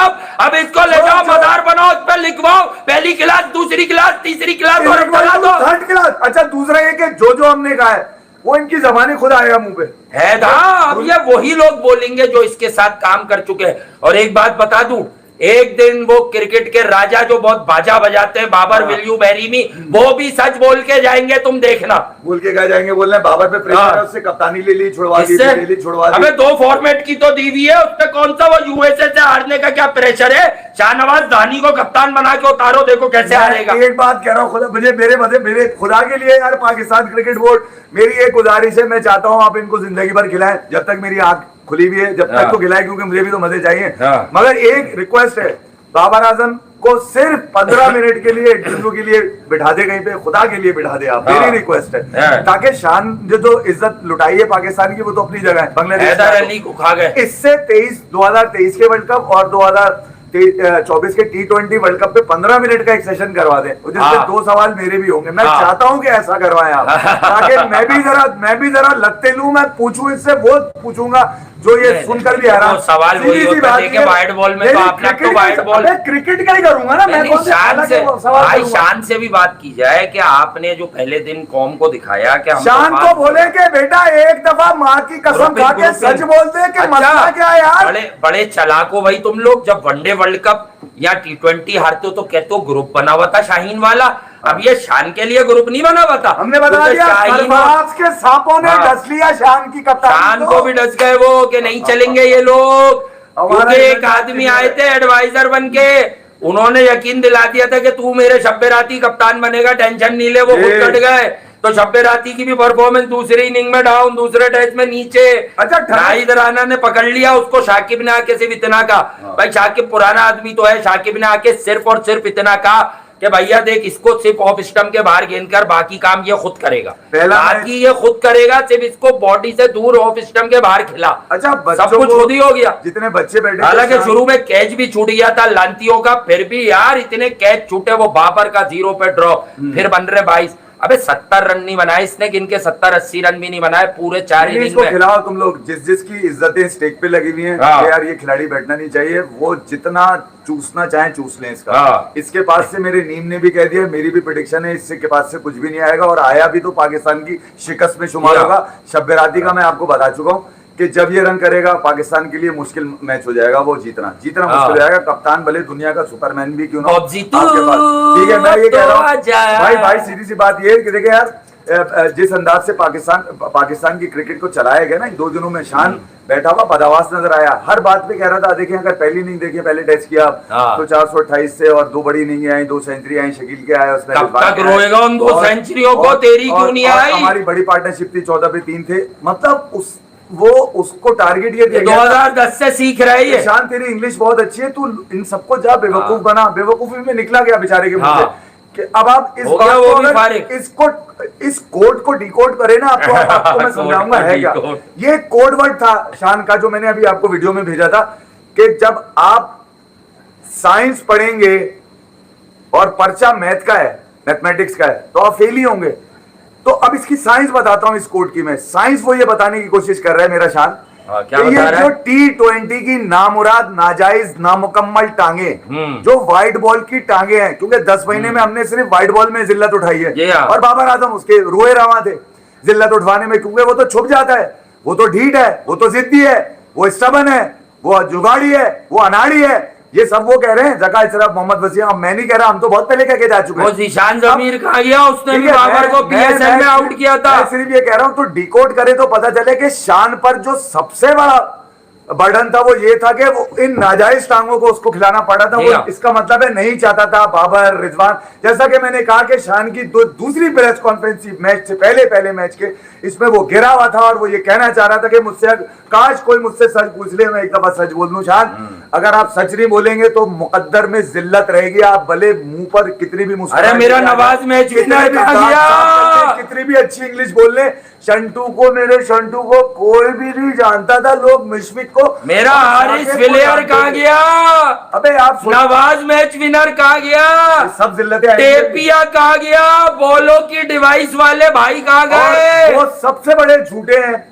अब इसको ले जाओ, मदार बनाओ, उस पर लिखवाओ पहली क्लास, दूसरी क्लास, तीसरी क्लास और चला दो। Third class. अच्छा, दूसरा ये कि जो हमने कहा है वो इनकी जबानी खुद आएगा मुंह पे है ना। अब ये वही लोग बोलेंगे जो इसके साथ काम कर चुके हैं। और एक बात बता दूं, एक दिन वो क्रिकेट के राजा जो बहुत बाजा बजाते हैं, बाबर विल्यू बैरीमी, वो भी सच बोल के जाएंगे, तुम देखना। बोल के कहा जाएंगे, बोल रहे बाबर पे प्रेशर है, उससे कप्तानी ले ली, छुड़वा दी, ले ली, छुड़वा दी। अबे 2 फॉर्मेट की तो दी हुई है, उसपे कौन सा वो यूएसए से हारने का क्या प्रेशर है? शाहनवाज दानी को कप्तान बना के उतारो, देखो कैसे हारेगा। एक बात कह रहा हूँ, खुदा मुझे मेरे खुदा के लिए यार, पाकिस्तान क्रिकेट बोर्ड, मेरी एक गुजारिश है, मैं चाहता हूँ आप इनको जिंदगी भर खिलाएं, जब तक मेरी आंख खुली हुई है, जब तक तो खिलाएं, क्योंकि मुझे भी तो मजे चाहिए। मगर एक रिक्वेस्ट है, बाबर आजम को सिर्फ 15 मिनट के लिए इंटरव्यू के लिए बिठा दे कहीं पे, खुदा के लिए बिठा दे आप, मेरी रिक्वेस्ट है, ताकि शान जो इज्जत लुटाई है पाकिस्तान की वो तो अपनी जगह है। बांग्लादेश अली को खा गए। इससे 2023 के वर्ल्ड कप और 2024 के T20 वर्ल्ड कप पे 15 मिनट का एक सेशन करवा दें, जिसमें 2 सवाल मेरे भी होंगे। मैं चाहता हूं कि ऐसा करवाएं आप, ताकि मैं भी जरा लगते लूं, मैं पूछूं इससे, वो पूछूंगा जो ये सुनकर भी हैरान। सवाल वही होता है कि वाइड बॉल में तो आपने तो वाइड बॉल क्रिकेट का ही करूंगा ना मैं, शान से भाई, शान से भी बात की जाए कि आपने जो पहले दिन कौम को दिखाया कि शान को बोले कि बेटा एक दफा माँ की कसम खा के सच बोलते कि मसला क्या है यार। बड़े चलाको भाई तुम लोग। जब वनडे वर्ल्ड कप या T20 हारते हो तो कहते हो ग्रुप बना हुआ था शाहीन वाला। अब ये शान के लिए ग्रुप नहीं बना हुआ था, हमने बता दिया, सरफराज के सांपों ने डस लिया शान की कप्तानी। शान को भी डस गए वो कि नहीं चलेंगे ये लोग, क्योंकि एक आदमी आए थे एडवाइजर बन के, उन्होंने यकीन दिला दिया था कि तू मेरे शब्बे राती कप्तान बनेगा, टेंशन नहीं ले। वो खुद कट गए, तो शब्बे राती की भी परफॉर्मेंस दूसरी इनिंग में डाउन, दूसरे टेस्ट में नीचे। अच्छा, नाहिद राना ने पकड़ लिया उसको, शाकिब ने आके सिर्फ इतना कहा, भाई शाकिब पुराना आदमी तो है, शाकिब ने आके सिर्फ और सिर्फ इतना कहा कि भैया देख इसको सिर्फ ऑफ स्टंप के बाहर गेंद कर, बाकी काम ये खुद करेगा, बाकी ये खुद करेगा, सिर्फ इसको बॉडी से दूर ऑफ स्टंप के बाहर खिला। अच्छा, सब कुछ खुद ही हो गया। जितने बच्चे बैठे, हालांकि शुरू में कैच भी छूट गया था लांतियों का, फिर भी यार इतने कैच छूटे, वो बाबर का 0 पे ड्रॉप, फिर बन रहे 22। अबे 70 रन नहीं बनाए इसने, गिनके 70-80 रन भी नहीं बनाए पूरे 4 इनिंग में। खिलाओ तुम लोग, जिसकी इज्जतें स्टेक पे लगी हुई हैं, यार ये खिलाड़ी बैठना नहीं चाहिए, वो जितना चूसना चाहे चूस लें इसका। इसके पास से मेरे नीम ने भी कह दिया, मेरी भी प्रेडिक्शन है, इससे के पास से कुछ भी नहीं आएगा, और आया भी तो पाकिस्तान की शिकस्त में शुमार होगा। शब्बे राती का मैं आपको बता चुका हूँ कि जब ये रन करेगा पाकिस्तान के लिए मुश्किल मैच हो जाएगा, वो जीतना मुश्किल हो जाएगा। कप्तान भले दुनिया का सुपरमैन भी क्यों ना आपके पास, ठीक है। मैं ये कह रहा हूँ भाई सीधी सी बात ये है कि देखिए यार, जिस अंदाज से पाकिस्तान की क्रिकेट को चलाया गया ना 2 दिनों में, शान बैठा हुआ बदहवास नजर आया, हर बात पे कह रहा था। देखिए अगर पहली इनिंग देखिए, पहले टेस्ट किया तो 428 से और 2 बड़ी इनिंग आई, 2 सेंचुरी आई, शकील के आया, उसने कब तक रोएगा उन 2 सेंचुरियों को, तेरी क्यों नहीं आई? हमारी बड़ी पार्टनरशिप थी, 14 पे 3 थे, मतलब उसको टारगेट ये दिया 2010 से सीख रही है। शान तेरी इंग्लिश बहुत अच्छी है, तू इन सबको जा बेवकूफ बना। बेवकूफी में निकला गया बेचारे के मुंह से कि अब आप इस बात को अगर इस कोड को डिकोड करे ना, आपको मैं समझाऊंगा है क्या। ये कोड वर्ड था शान का, जो मैंने अभी आपको वीडियो में भेजा था, कि जब आप साइंस पढ़ेंगे और पर्चा मैथ का है, मैथमेटिक्स का है, तो आप फेल ही होंगे। तो अब इसकी साइंस बताता हूं, इस कोड की मैं साइंस, वो ये बताने की कोशिश कर रहा है मेरा शान, क्या ये जो T20 की नामुराद, नाजायज, नामुकम्मल टांगे, जो व्हाइट बॉल की टांगे हैं, क्योंकि 10 महीने में हमने सिर्फ व्हाइट बॉल में जिल्लत उठाई है, और बाबर आजम उसके रोए रवा थे जिल्लत उठवाने में, क्योंकि वो तो छुप जाता है, वो तो ढीठ है, वो तो जिद्दी है, वो स्टबन है, वो जुगाड़ी है, वो अनाड़ी है। ये सब वो कह रहे हैं, जका इशरफ, मोहम्मद वसीम। अब मैं नहीं कह रहा, हम तो बहुत पहले कह के जा चुके हैं। ज़ीशान ज़मीर कहाँ गया? उसने भी बाबर को PSL में आउट किया था। मैं सिर्फ ये कह रहा हूं, तो डिकोड करे तो पता चले कि शान पर जो सबसे बड़ा बर्डन था वो ये था कि वो इन नाजायज टांगों को उसको खिलाना पड़ा था। वो इसका मतलब है नहीं चाहता था बाबर, रिजवान, जैसा कि मैंने कहा कि शान की दूसरी प्रेस कॉन्फ्रेंस मैच से पहले मैच के, इसमें वो गिरा हुआ था और वो ये कहना चाह रहा था कि मुझसे काश कोई मुझसे सच पूछ ले, मैं एक दफा सच बोल दूं। शान, अगर आप सच नहीं बोलेंगे तो मुकद्दर में जिल्लत रहेगी, आप भले मुंह पर कितनी भी अरे मेरा नवाज मैच कितनी भी अच्छी इंग्लिश बोल ले, शंटू को, मेरे शंटू को कोई भी नहीं जानता था, लोग मुशफिक को। मेरा हारिस विलियर कहाँ गया? अबे आप नवाज मैच विनर कहाँ गया? सब जिल्लतें, टेपिया कहाँ गया? बॉलों की डिवाइस वाले भाई कहाँ गए? वो सबसे बड़े झूठे हैं।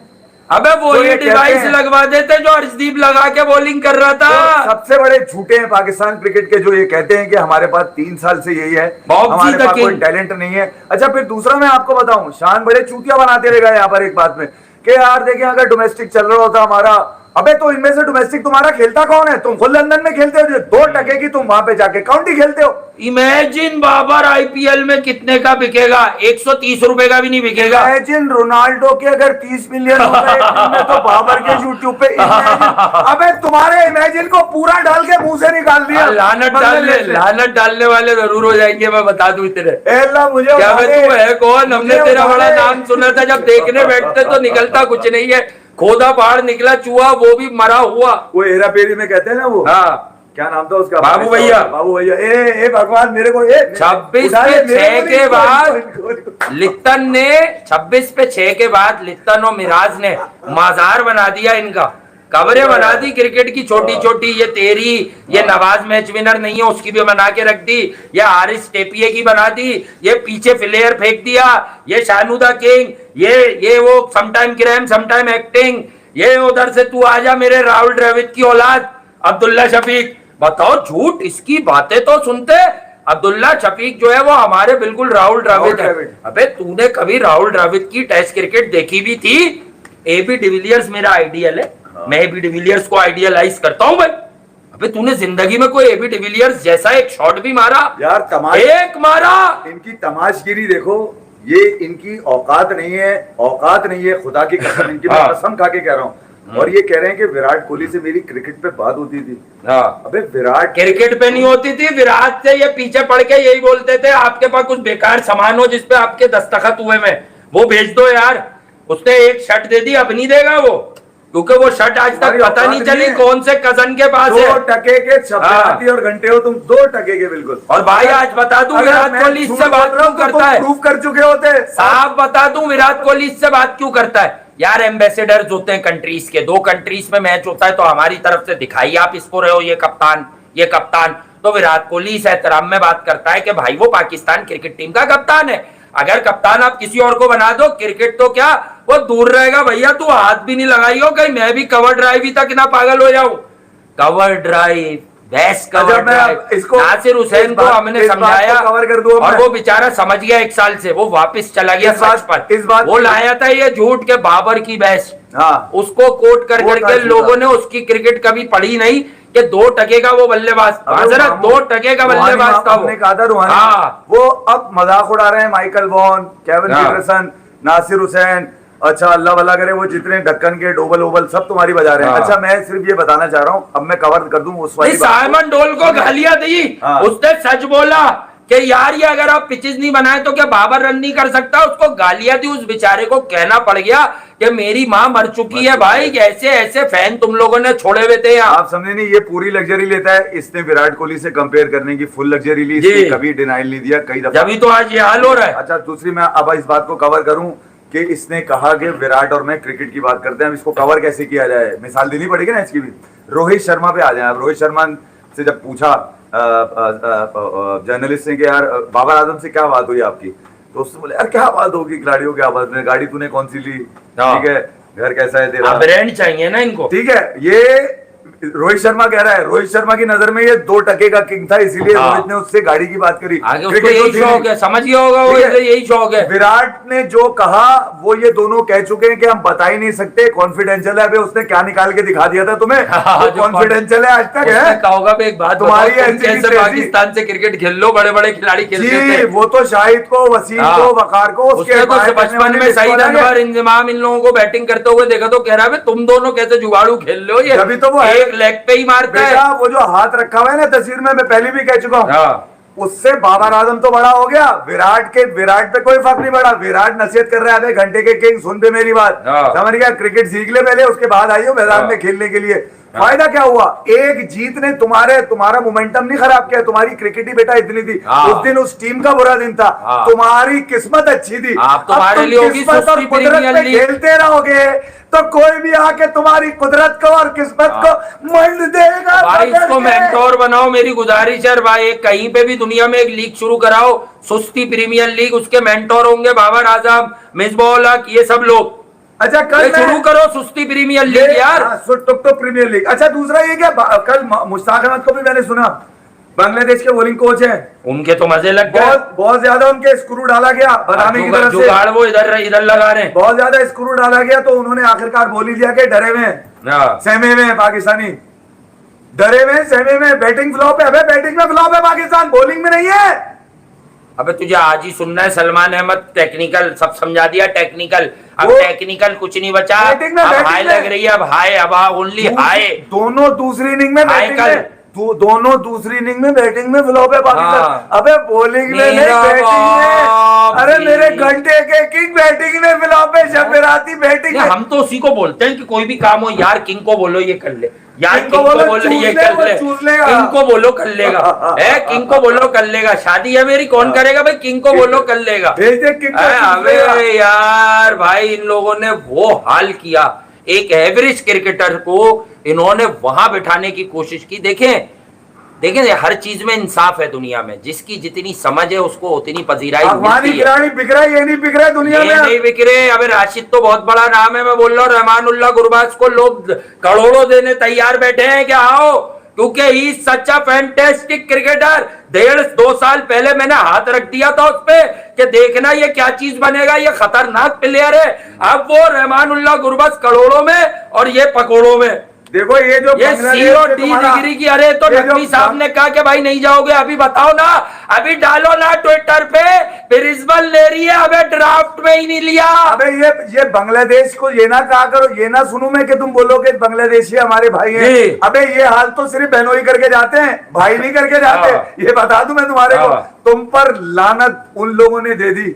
अबे वो ये डिवाइस लगवा देते जो अर्शदीप लगा के बॉलिंग कर रहा था। सबसे बड़े झूठे हैं पाकिस्तान क्रिकेट के, जो ये कहते हैं कि हमारे पास 3 साल से यही है, हमारे पास कोई टैलेंट नहीं है। अच्छा, फिर दूसरा मैं आपको बताऊं, शान बड़े चूतिया बनाते रहेगा यहाँ पर एक बात में, कि यार देखिए अगर डोमेस्टिक चल रहा होता हमारा, अबे तो इनमें से डोमेस्टिक तुम्हारा खेलता कौन है? तुम खुद लंदन में खेलते हो, 2 टके की तुम वहां पे जाके काउंटी खेलते हो। इमेजिन बाबर IPL में कितने का बिकेगा? 130 रुपए का भी नहीं बिकेगा। इमेजिन रोनाल्डो के अगर 30 मिलियन होता है तो बाबर के यूट्यूब पे अबे तुम्हारे इमेजिन को पूरा डाल के मुंह से निकाल दिया। लानत डालने वाले जरूर हो जाएंगे, मैं बता दूं इतने। मुझे क्या तू है कौन? हमने तेरा बड़ा नाम सुना था, जब देखने बैठते तो निकलता कुछ नहीं है, खोदा पहाड़ निकला चूहा, वो भी मरा हुआ। वो हेरा फेरी में कहते हैं ना वो, हाँ क्या नाम था उसका? बाबू भैया। बाबू भैया, ए भगवान मेरे को 26 पे 6 के बाद लिप्टन ने 26 पे 6 के बाद लिप्टन और मिराज ने मजार बना दिया इनका, कवरें बना दी क्रिकेट की छोटी छोटी। ये तेरी, ये नवाज मैच विनर नहीं है उसकी भी बना के रख दी, ये हारिस टेपिये की बना दी, ये पीछे फ्लेयर फेंक दिया, ये शानुदा किंग, ये वो समटाइम क्राइम समटाइम एक्टिंग, ये उधर से तू आजा मेरे राहुल द्रविड़ की औलाद अब्दुल्ला शफीक। बताओ झूठ, इसकी बातें तो सुनते। अब्दुल्ला शफीक जो है वो हमारे बिल्कुल राहुल द्रविड़ है। अबे तूने कभी राहुल द्रविड़ की टेस्ट क्रिकेट देखी भी थी? AB डिविलियर्स मेरा आइडियल है, मैं AB डिविलियर्स को आइडियलाइज करता हूं भाई। अबे तूने जिंदगी में कोई AB डिविलियर्स जैसा एक शॉट भी मारा? यार एक मारा। इनकी तमाशगिरी देखो, ये इनकी औकात नहीं है, खुदा की कसम, इनकी मैं कसम खा के कह रहा हूँ। और ये कह रहे हैं कि विराट कोहली से मेरी क्रिकेट पे बात होती थी। अबे विराट क्रिकेट पे नहीं होती थी, विराट से ये पीछे पड़ के यही बोलते थे आपके पास कुछ बेकार सामान हो जिसपे आपके दस्तखत हुए में, वो भेज दो यार। उसने एक शर्ट दे दी, अब नहीं देगा वो। क्योंकि वो शर्ट आज तक पता नहीं चली कौन से कजन के पास है। 2 टके के चपरासी और घंटे हो तुम, 2 टके के बिल्कुल। और भाई आज बता दूं विराट कोहली इससे बात क्यों करता है, प्रूफ कर चुके होते। साफ बता दूं विराट कोहली इससे बात क्यों करता है यार। एम्बेसडर्स होते हैं कंट्रीज के, 2 कंट्रीज में मैच होता है तो हमारी तरफ से दिखाइए आप इसको रहे हो ये कप्तान ये कप्तान। तो विराट कोहली इस एहतराम में बात करता है कि भाई वो पाकिस्तान क्रिकेट टीम का कप्तान है, अगर कप्तान आप किसी और को बना दो क्रिकेट तो क्या वो दूर रहेगा भैया, तू हाथ भी नहीं लगाइयो कहीं मैं भी कवर ड्राइव ही तक ना पागल हो जाऊं। Cover drive best cover drive, Nasir Hussain को हमने समझाया कवर कर दूं और वो बेचारा समझ गया 1 साल से, वो वापस चला गया सच पर। इस बात वो लाया था ये झूठ के बाबर की बेस्ट, उसको कोट कर करके लोगों ने उसकी क्रिकेट कभी पढ़ी नहीं कि 2 टके का वो बल्लेबाज, 2 टके का बल्लेबाज था वो। कहा था वो अब मजाक उड़ा रहे हैं, Michael Vaughan, Kevin Pietersen, Nasir Hussain, अच्छा अल्लाह भला करे वो जितने ढक्कन के डोबल ओबल सब तुम्हारी बजा रहे हैं। अच्छा मैं सिर्फ ये बताना चाह रहा हूँ, अब मैं कवर कर दूं उस वाली बात। साइमन डोल को गालियां दी, उसने सच बोला कि यार ये अगर आप पिचेस नहीं बनाए तो क्या बाबर रन नहीं कर सकता, उसको गालियां दी, उस बेचारे को कहना पड़ गया कि मेरी माँ मर चुकी है भाई, ऐसे ऐसे फैन तुम लोगों ने छोड़े हुए थे। आप समझे नहीं, ये पूरी लग्जरी लेता है, इसने विराट कोहली से कंपेयर करने की फुल लग्जरी ली, इसने कभी डिनाइल नहीं दिया, कई दफा। जब तो आज ये हाल हो रहा है। अच्छा दूसरी मैं अब इस बात को कवर करूं कि इसने कहा कि विराट और मैं क्रिकेट की बात करते हैं, हम इसको कवर कैसे किया जाए, मिसाल देनी पड़ेगी ना इसकी भी। रोहित शर्मा पे आ जाए। रोहित शर्मा से जब पूछा जर्नलिस्ट ने कि यार बाबर आजम से क्या बात हुई आपकी, तो उसने बोले यार क्या बात होगी खिलाड़ियों की आपस में, गाड़ी तूने कौन सी ली, ठीक है, घर कैसा है तेरा, ब्रांड चाहिए ना इनको, ठीक है। ये रोहित शर्मा कह रहा है, रोहित शर्मा की नजर में ये 2 टके का किंग था, इसीलिए रोहित ने उससे गाड़ी की बात करी। आगे उसको यही शौक है, समझ गया होगा वो, यही शौक है। विराट ने जो कहा वो ये दोनों कह चुके हैं कि हम बता ही नहीं सकते, कॉन्फिडेंशियल है। अबे उसने क्या निकाल के दिखा दिया था तुम्हें, कॉन्फिडेंशियल है आज तक है। कहोगा एक बात तुम्हारी कैसे पाकिस्तान से क्रिकेट खेल लो, बड़े बड़े खिलाड़ी खेलते थे। वो तो शाहिद को, वसीम को, वकार को, उसके बचपन में सईद अनवर, इंजमाम, इन लोगों को बैटिंग करते हुए देखा तो कह रहा है तुम दोनों कैसे जुगाड़ू खेल लो, ये अभी तो वो एक लेग पे ही बेटा वो जो हाथ रखा हुआ है ना तस्वीर में, मैं पहले भी कह चुका हूँ, उससे बाबर आजम तो बड़ा हो गया, विराट पे कोई फर्क नहीं पड़ा। विराट नसीहत कर रहा है घंटे के किंग, सुन पे मेरी बात, समझ गया, क्रिकेट सीख ले पहले, उसके बाद आइयो मैदान में खेलने के लिए। फायदा क्या हुआ, एक जीत ने तुम्हारा मोमेंटम नहीं खराब किया, तुम्हारी क्रिकेट ही बेटा इतनी थी, उस दिन उस टीम का बुरा दिन था, तुम्हारी किस्मत अच्छी थी, तुम्हारे लिए किस्मत और कुदरत पे खेलते रहोगे तो कोई भी आके तुम्हारी कुदरत को और किस्मत को मंड देगा। भाई इसको मेंटोर बनाओ, मेरी गुजारिश है भाई, कहीं पे भी दुनिया में एक लीग शुरू कराओ, सुस्ती प्रीमियर लीग, उसके मेंटोर होंगे बाबर आजम, मिसबाह-उल हक, ये सब लोग। अच्छा कल शुरू करो सुस्ती प्रीमियर लीग यार, तो प्रीमियर लीग। अच्छा दूसरा ये क्या, कल मुश्ताक अहमद को भी मैंने सुना, बांग्लादेश के बॉलिंग कोच हैं, उनके तो मजे लग गए, बहुत ज्यादा उनके स्क्रू डाला गया बनाने की तरफ से, वो इधर लगा रहे हैं, बहुत ज्यादा स्क्रू डाला गया, तो उन्होंने आखिरकार बोल ही दिया कि डरे हुए सहमे में पाकिस्तानी, डरे हुए सहमे में, बैटिंग फ्लॉप है। अबे बैटिंग में फ्लॉप है पाकिस्तान, बॉलिंग में नहीं है। अबे तुझे आज ही सुनना है, सलमान अहमद टेक्निकल सब समझा दिया, टेक्निकल, अब टेक्निकल कुछ नहीं बचा, अब हाई लग रही है, अब हाई, अब ओनली हाई। दोनों दूसरी इनिंग में दोनों दूसरी इनिंग में बैटिंग में फ्लॉप है पाकिस्तान। अबे बॉलिंग में नहीं, बैटिंग में, अरे मेरे घंटे के किंग बैटिंग में फ्लॉप है, शब-ए-राती बैटिंग में। हम तो उसी को बोलते हैं कि कोई भी काम हो यार किंग को बोलो ये कर ले, यार किंग को बोलो ये कर ले, किंग को बोलो कर लेगा, है किंग को बोलो कर लेगा, शादी है मेरी कौन करेगा भाई, किंग को बोलो कर लेगा। अबे यार भाई इन लोगों ने वो हाल किया, एक एवरेज क्रिकेटर को इन्होंने वहां बिठाने की कोशिश की। देखें हर चीज में इंसाफ है दुनिया में, जिसकी जितनी समझ है उसको उतनी पजीराई मिलती है। बिक रहा है, ये नहीं बिक रहा है दुनिया में, नहीं बिक रहे। अबे राशिद तो बहुत बड़ा नाम है, मैं बोल रहा हूँ, रहमानुल्लाह गुरबाज को लोग करोड़ों देने तैयार बैठे हैं कि आओ, क्योंकि ही सच अ फैंटास्टिक क्रिकेटर। 1.5-2 साल पहले मैंने हाथ रख दिया था उस पे कि देखना ये क्या चीज बनेगा, ये खतरनाक प्लेयर है। अब वो रहमानुल्लाह गुरबाज करोड़ों में और ये पकौड़ों में। देखो ये जो C.O.D डिग्री की, अरे तो नकवी साहब ने कहा कि भाई नहीं जाओगे, अभी बताओ ना, अभी डालो ना ट्विटर पे, प्रिंसिपल ले रही है, अबे ड्राफ्ट में ही नहीं लिया। अबे ये बांग्लादेश को ये ना कहा करो, ये ना सुनूं मैं कि तुम बोलो कि बांग्लादेशी हमारे भाई हैं। अबे ये हाल तो सिर्फ बहनोई करके जाते हैं, भाई नहीं करके जाते, ये बता दूं मैं तुम्हारे को। तुम पर लानत उन लोगों ने दे दी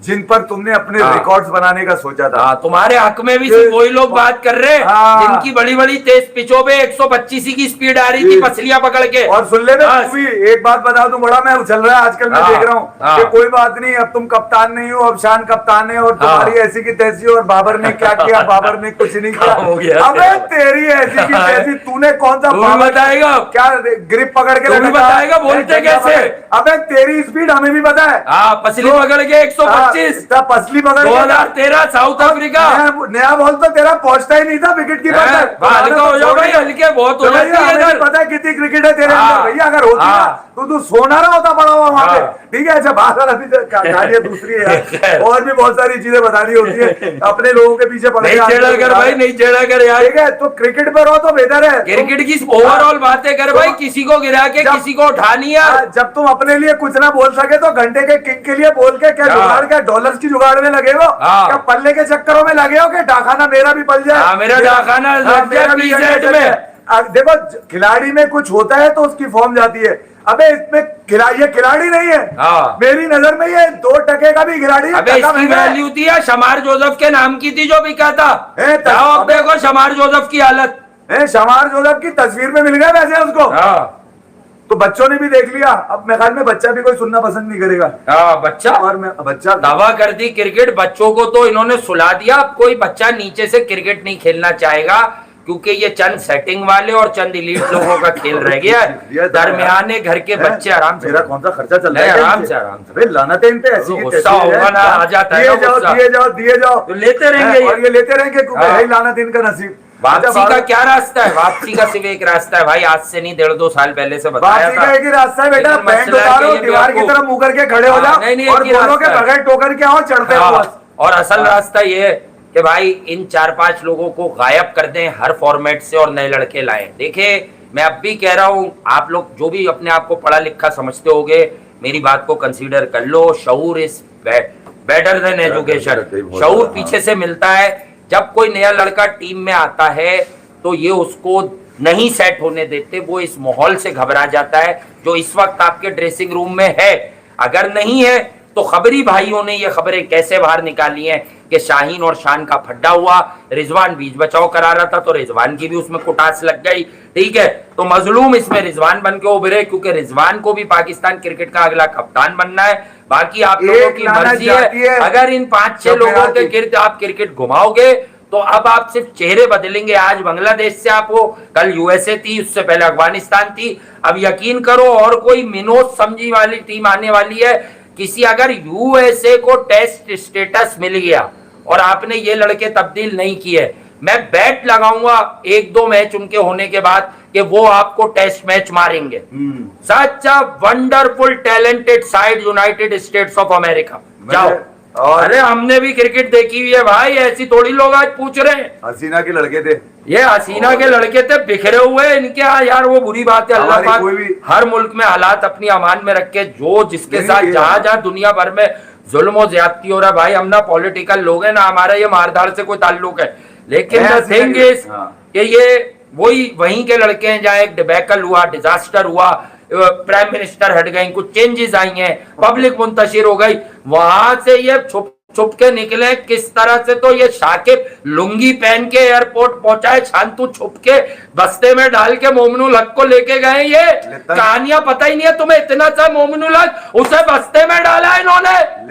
जिन पर तुमने अपने हाँ। रिकॉर्ड्स बनाने का सोचा था। तुम्हारे हक में भी सिर्फ वही लोग बात कर रहे हैं हाँ। जिनकी बड़ी बड़ी तेज पिचों पे 125 की स्पीड आ रही थी पसलियां पकड़ के। और सुन ले बस। तू भी एक बात बता दूं, बड़ा मैं उछल रहा है आजकल, मैं हाँ। देख रहा हूँ हाँ। कि कोई बात नहीं, अब तुम कप्तान नहीं हो, अब शान कप्तान है, और तुम्हारी ऐसी की तैसी, और बाबर ने क्या किया, बाबर ने कुछ नहीं किया। काम हो गया। अबे तेरी ऐसी की तैसी, तूने कौन सा तू भी बाबर बताएगा। क्या ग्रिप पकड़ के तू भी लगा था? बताएगा, बोलते कैसे? अबे तेरी स्पीड हमें भी पता है। हाँ, पसली पकड़ के 125। पसली पकड़ के 2013 साउथ अफ्रीका। नया बॉल तो तेरा पहुंचता ही नहीं था विकेट कीपर तक। हल्का हो जाओ भाई, हल्के बहुत हो जाती है इधर। पता है कितनी क्रिकेट है तेरे हाँ। अंदर भैया, अगर होती हाँ। ना तो तू सोना रहा होता पड़ा हुआ वहां पे। हाँ। ठीक है, अच्छा बात अभी कहानी दूसरी है यार, और भी बहुत सारी चीजें बतानी होती है, अपने लोगों के पीछे पड़ नहीं छेड़ा कर भाई, नहीं छेड़ा कर यार। ठीक है, तो क्रिकेट पर हो तो बेहतर है। क्रिकेट की ओवरऑल बातें कर भाई, किसी को गिरा के किसी को उठा नहीं यार। जब तुम अपने लिए कुछ ना बोल सके तो घंटे के किंग के लिए बोल के क्या जुगाड़, क्या डॉलर्स की जुगाड़ में लगे हो, हाँ। क्या पल्ले के चक्करों में लगे हो कि डाखाना मेरा भी पल जाए। हाँ, मेरा डाखाना लग जाए मेरा भी PZ लग जाए। अब देखो खिलाड़ी में कुछ होता है तो उसकी फॉर्म जाती है। अबे इसमें ये खिलाड़ी नहीं है। हाँ। मेरी नजर में ये 2% का भी खिलाड़ी है। अबे टका इसकी महंगा है। वैल्यू थी या शमार जोसेफ के नाम की थी जो बिका था। जाओ अब अबे- देखो शमार जोसेफ की हालत। शमार जोसेफ की तस्वीर में मिल गया वैसे उसको। हाँ तो बच्चों ने भी देख लिया। अब मेरे ख्याल में बच्चा भी कोई सुनना पसंद नहीं करेगा। हाँ, बच्चा और मैं बच्चा दावा कर दी क्रिकेट बच्चों को तो इन्होंने सुला दिया। अब कोई बच्चा नीचे से क्रिकेट नहीं खेलना चाहेगा क्योंकि ये चंद सेटिंग वाले और चंद इलीट लोगों का खेल रह गया है। दरमियाने घर के बच्चे आराम से, मेरा कौन सा खर्चा चल रहा नहीं, है आराम से आराम से। अबे लानत है इन पे, ऐसी की गुस्सा तैसी है। होगा ना, आ जाता है दिए ना जाओ गुस्सा। दिए जाओ दिए जाओ, तो लेते रहेंगे और ये लेते रहेंगे क्योंकि हाँ। है ही लानत इनका नसीब। वापसी का क्या रास्ता है? वापसी का सिर्फ एक रास्ता है भाई, आज से नहीं 1.5-2 साल पहले से बताया वापसी था। का एक ही रास्ता है बेटा, लेकिन पैंट मसला है उतारो, कि ये दीवार की आपको- तरफ मुंह करके खड़े हो हाँ, जाओ नहीं, नहीं, और एक ही बोलो के रास्ता है। बगैर टोकन के आओ, चढ़ते हो हाँ, बस। और असल रास्ता ये है कि भाई इन 4-5 लोगों को गायब कर दें हर फॉर्मेट से और नए लड़के लाएं। देखिए मैं अब भी कह रहा हूं, आप लोग जो भी अपने आप को पढ़ा लिखा समझते होगे मेरी बात को कंसीडर कर लो। शऊर इज बेटर देन एजुकेशन। शऊर पीछे से मिलता है। जब कोई नया लड़का टीम में आता है तो ये उसको नहीं सेट होने देते, वो इस माहौल से घबरा जाता है जो इस वक्त आपके ड्रेसिंग रूम में है। अगर नहीं है तो खबरी भाइयों ने ये खबरें कैसे बाहर निकाली हैं कि शाहीन और शान का फड्डा हुआ, रिजवान बीच बचाव करा रहा था तो रिजवान की भी उसमें कुटास लग गई। ठीक है, तो मजलूम इसमें रिजवान बन के उभरे क्योंकि रिजवान को भी पाकिस्तान क्रिकेट का अगला कप्तान बनना है। बाकी आप लोगों की मर्जी है। अगर इन 5-6 लोगों के गिर्द आप क्रिकेट घुमाओगे तो अब आप सिर्फ चेहरे बदलेंगे। आज बांग्लादेश से आप हो, कल यूएसए थी, उससे पहले अफगानिस्तान थी। अब यकीन करो और कोई मिनोज समझी वाली टीम आने वाली है। किसी अगर यूएसए को टेस्ट स्टेटस मिल गया और आपने ये लड़के तब्दील नहीं किए, मैं बैट लगाऊंगा 1-2 मैच उनके होने के बाद कि वो आपको टेस्ट मैच मारेंगे। Such a wonderful talented side United States of America. जाओ। और अरे हमने भी क्रिकेट देखी हुई है भाई, ऐसी थोड़ी लोग आज पूछ रहे हैं। हसीना के लड़के थे ये हसीना के लड़के थे, बिखरे हुए इनके यहाँ यार, वो बुरी बात है। अल्लाह हमारी पाक कोई भी- हर मुल्क में हालात अपनी अमान में रख के जो जिसके नहीं, साथ ये- जहां जहां दुनिया भर में जुल्म और ज्यादती हो रहा है भाई, हम ना पॉलिटिकल लोग हैं ना हमारा ये मारधाड़ से कोई ताल्लुक है। लेकिन द ऐसे थिंग नहीं- इज हाँ। कि ये वहीं के लड़के हैं जहां एक डिबैकल हुआ, डिजास्टर हुआ, प्राइम मिनिस्टर हट गए, कुछ चेंजेस आई हैं, पब्लिक मुंतशिर हो गई, वहां से ये छुप के निकले। किस तरह से तो ये शाकिब लुंगी पहन के एयरपोर्ट पहुंचाए, शांतु छुप के बस्ते में डाल के मोमिनुल हक को लेके गए। ये कहानियां पता ही नहीं है तुम्हें। इतना सा मोमिनुल हक उसे बस्ते में डाला इन्होंने।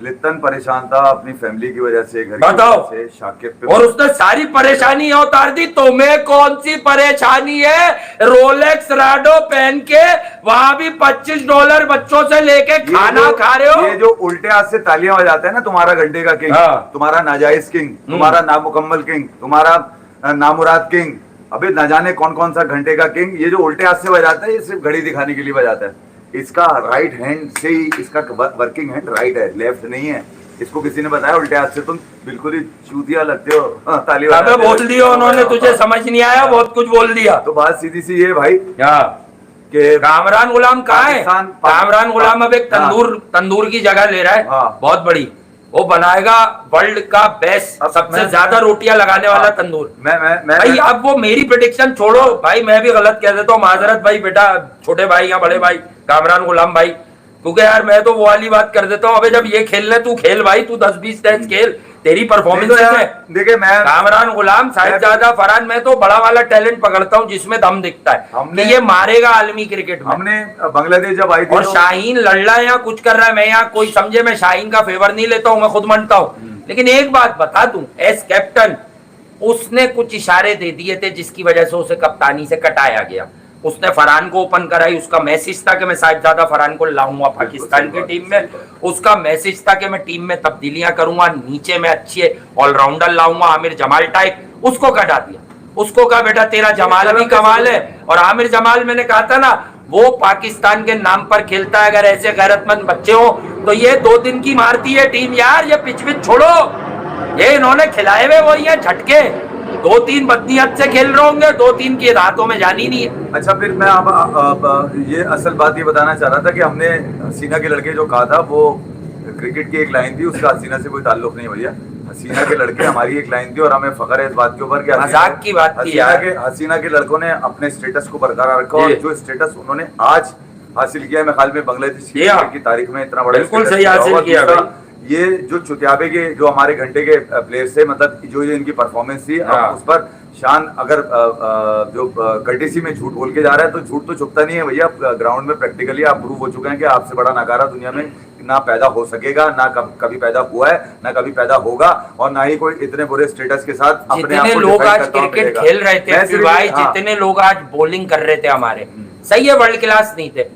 लित्तन परेशान था अपनी फैमिली की वजह से, घर की बताओ। वजह से, शाकिब पे और उसने सारी परेशानी उतार दी। तुम्हें कौन सी परेशानी है? रोलेक्स राडो पहन के वहां भी $25 बच्चों से लेके खाना खा रहे हो। ये जो उल्टे हाथ से तालियां बजाते हैं ना, तुम्हारा घंटे का किंग, हाँ। तुम्हारा नाजायज किंग, तुम्हारा नामुकम्मल किंग, तुम्हारा नामुराद किंग, अबे न जाने कौन कौन सा घंटे का किंग, ये जो उल्टे हाथ से बजाता है ये सिर्फ घड़ी दिखाने के लिए बजाता है। इसका राइट हैंड से ही इसका वर्किंग हैंड राइट है, लेफ्ट नहीं है। इसको किसी ने बताया उल्टे हाथ से तुम बिल्कुल ही चूतिया लगते हो, ताली अबे बजाते हो। बोल दिया उन्होंने, तुझे समझ नहीं आया, बहुत कुछ बोल दिया। तो बात सीधी सी ये भाई कि कामरान गुलाम कहाँ है? कामरान गुलाम अब एक हाँ। तंदूर की जगह ले रहा है, हाँ। बहुत बड़ी। वो बनाएगा वर्ल्ड का बेस्ट, सबसे ज्यादा रोटियां लगाने वाला तंदूर। मैं भाई अब वो मेरी प्रेडिक्शन छोड़ो भाई, मैं भी गलत कह देता हूँ, माजरत भाई, बेटा छोटे भाई या बड़े भाई कामरान गुलाम भाई, क्योंकि यार मैं तो वो वाली बात कर देता हूँ, अबे जब ये खेलने तू खेल भाई, तू 10-20 टेस्ट खेल, तेरी परफॉर्मेंस है। देखिए मैं कामरान गुलाम, साहिबजादा फरहान, मैं तो बड़ा वाला टैलेंट पकड़ता हूँ जिसमें दम दिखता है कि ये मारेगा आलमी क्रिकेट में। हमने बांग्लादेश जब आई थी और शाहीन लड़ रहा है या कुछ कर रहा है, मैं यहाँ कोई समझे मैं शाहीन का फेवर नहीं लेता हूँ, मैं खुद मानता हूँ, लेकिन एक बात बता दूं, एज कैप्टन उसने कुछ इशारे दे दिए थे जिसकी वजह से उसे कप्तानी से कटाया गया। उसने फरहान को ओपन कराई, उसका मैसेज था कि मैं साहिबजादा फरहान को लाऊंगा पाकिस्तान की टीम में, उसका मैसेज था कि मैं टीम में तब्दीलियां करूंगा, नीचे में अच्छे ऑलराउंडर लाऊंगा, आमिर जमाल टाइप, उसको कटा दिया। उसको कहा बेटा तेरा जमाल भी कमाल है, और आमिर जमाल मैंने कहा था ना वो पाकिस्तान के नाम पर खेलता है, अगर ऐसे गैरतमंद बच्चे हो तो ये 2 दिन की मारती है टीम यार, ये पिच पिच छोड़ो, ये इन्होंने खिलाए हुए वही है झटके, 2-3 बदनीयत से खेल रहे होंगे, 2-3 की रातों में जानी नहीं है। अच्छा फिर मैं अब ये असल बात ये बताना चाह रहा था कि हमने हसीना के लड़के जो कहा था वो क्रिकेट की एक लाइन थी, उसका हसीना से कोई ताल्लुक नहीं भैया। हसीना के लड़के हमारी एक लाइन थी और हमें फख्र है इस बात के ऊपर कि मजाक की बात थी यार। हसीना के लड़कों ने अपने स्टेटस को बरकरार रखा और जो स्टेटस उन्होंने आज हासिल किया, मैं ख्याल में बांग्लादेश की तारीख में इतना बड़ा बिल्कुल सही हासिल किया भाई। ये जो चुतियाबे के जो हमारे घंटे के प्लेयर्स थे, मतलब जो ये इनकी परफॉर्मेंस थी, उस पर शान अगर जो कर्टेसी में झूठ बोल के जा रहा है तो झूठ तो छुपता नहीं है भैया। ग्राउंड में प्रैक्टिकली आप प्रूव हो चुके हैं कि आपसे बड़ा नकारा दुनिया में ना पैदा हो सकेगा, ना कभी पैदा हुआ है, ना कभी पैदा होगा, और ना ही कोई इतने बुरे स्टेटस के साथ अपने आप को लोग आज क्रिकेट खेल रहे थे भाई, जितने लोग आज बॉलिंग कर रहे थे हमारे, सही है वर्ल्ड क्लास नहीं थे,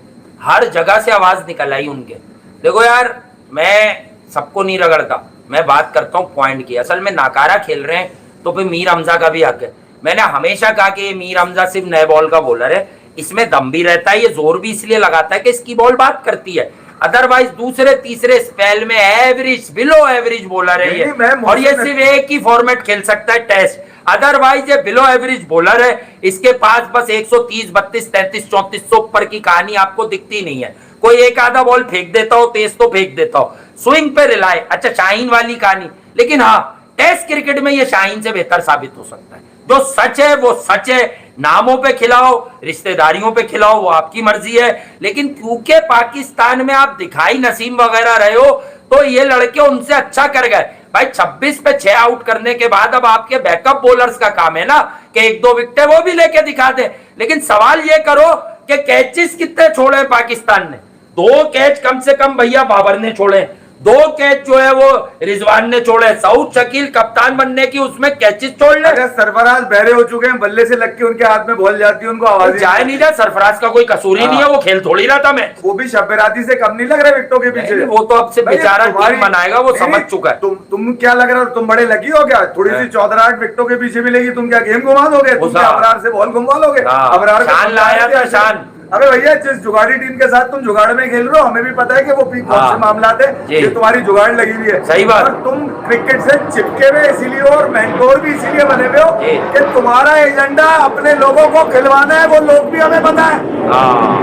हर जगह से आवाज निकल आई उनके। देखो यार मैं सबको नहीं रगड़ता, मैं बात करता हूँ पॉइंट की। असल में नाकारा खेल रहे हैं तो फिर मीर हमजा का भी हक है। मैंने हमेशा कहा कि ये मीर हमजा सिर्फ नए बॉल का बॉलर है, इसमें दम भी रहता है, ये जोर भी इसलिए लगाता है कि इसकी बॉल बात करती है, अदरवाइज दूसरे तीसरे स्पेल में एवरेज बिलो एवरेज बॉलर है ये, और ये सिर्फ एक ही फॉर्मेट खेल सकता है टेस्ट, अदरवाइज ये बिलो एवरेज बॉलर है। इसके पास बस 130, 32, 33, 3400 ऊपर की कहानी आपको दिखती नहीं है। कोई एक आधा बॉल फेंक देता हो, तेज तो फेंक देता हो, स्विंग पे रिलाय, अच्छा शाहीन वाली कहानी, लेकिन हाँ टेस्ट क्रिकेट में ये शाहीन से बेहतर साबित हो सकता है। जो सच है वो सच है, नामों पे खिलाओ, रिश्तेदारियों पे खिलाओ, वो आपकी मर्जी है, लेकिन क्योंकि पाकिस्तान में आप दिखाई नसीम वगैरह रहे हो तो ये लड़के उनसे अच्छा कर गए भाई। 26 पे 6 आउट करने के बाद अब आपके बैकअप बॉलर्स का काम है ना कि 1-2 विकेट वो भी लेके दिखा दे, लेकिन सवाल ये करो कि कैचेस कितने छोड़े पाकिस्तान ने? 2 कैच कम से कम भैया बाबर ने छोड़े, 2 कैच जो है वो रिजवान ने छोड़े। सऊद शकील कप्तान बनने की उसमें कैचेस छोड़ ले। सरफराज बहरे हो चुके हैं, बल्ले से लग के उनके हाथ में बॉल जाती है, उनको आवाज जाए नहीं जाए, सरफराज का कोई कसूर ही नहीं है, वो खेल थोड़ी रहा था मैं, वो भी शब्बेराती से कम नहीं लग रहा विकेटों के पीछे। वो तो अब से बेचारा टीम बनाएगा, वो समझ चुका है। तुम क्या लग रहा है, तुम बड़े लगी हो क्या? थोड़ी सी 14-8 विकेटों के पीछे मिलेगी, तुम क्या गेम घुमा दोगे? तुम अबरार से बॉल घुमा लोगे? अबरार शान लाया था शान। अबे भैया जिस जुगाड़ी टीम के साथ तुम जुगाड़ में खेल रहे हो, हमें भी पता है कि वो कौन से मामला थे, ये तुम्हारी जुगाड़ लगी हुई है। सही बात। और तुम क्रिकेट से चिपके हुए इसीलिए और मेंटोर भी इसीलिए बने हुए हो कि तुम्हारा एजेंडा अपने लोगों को खिलवाना है, वो लोग भी हमें पता है।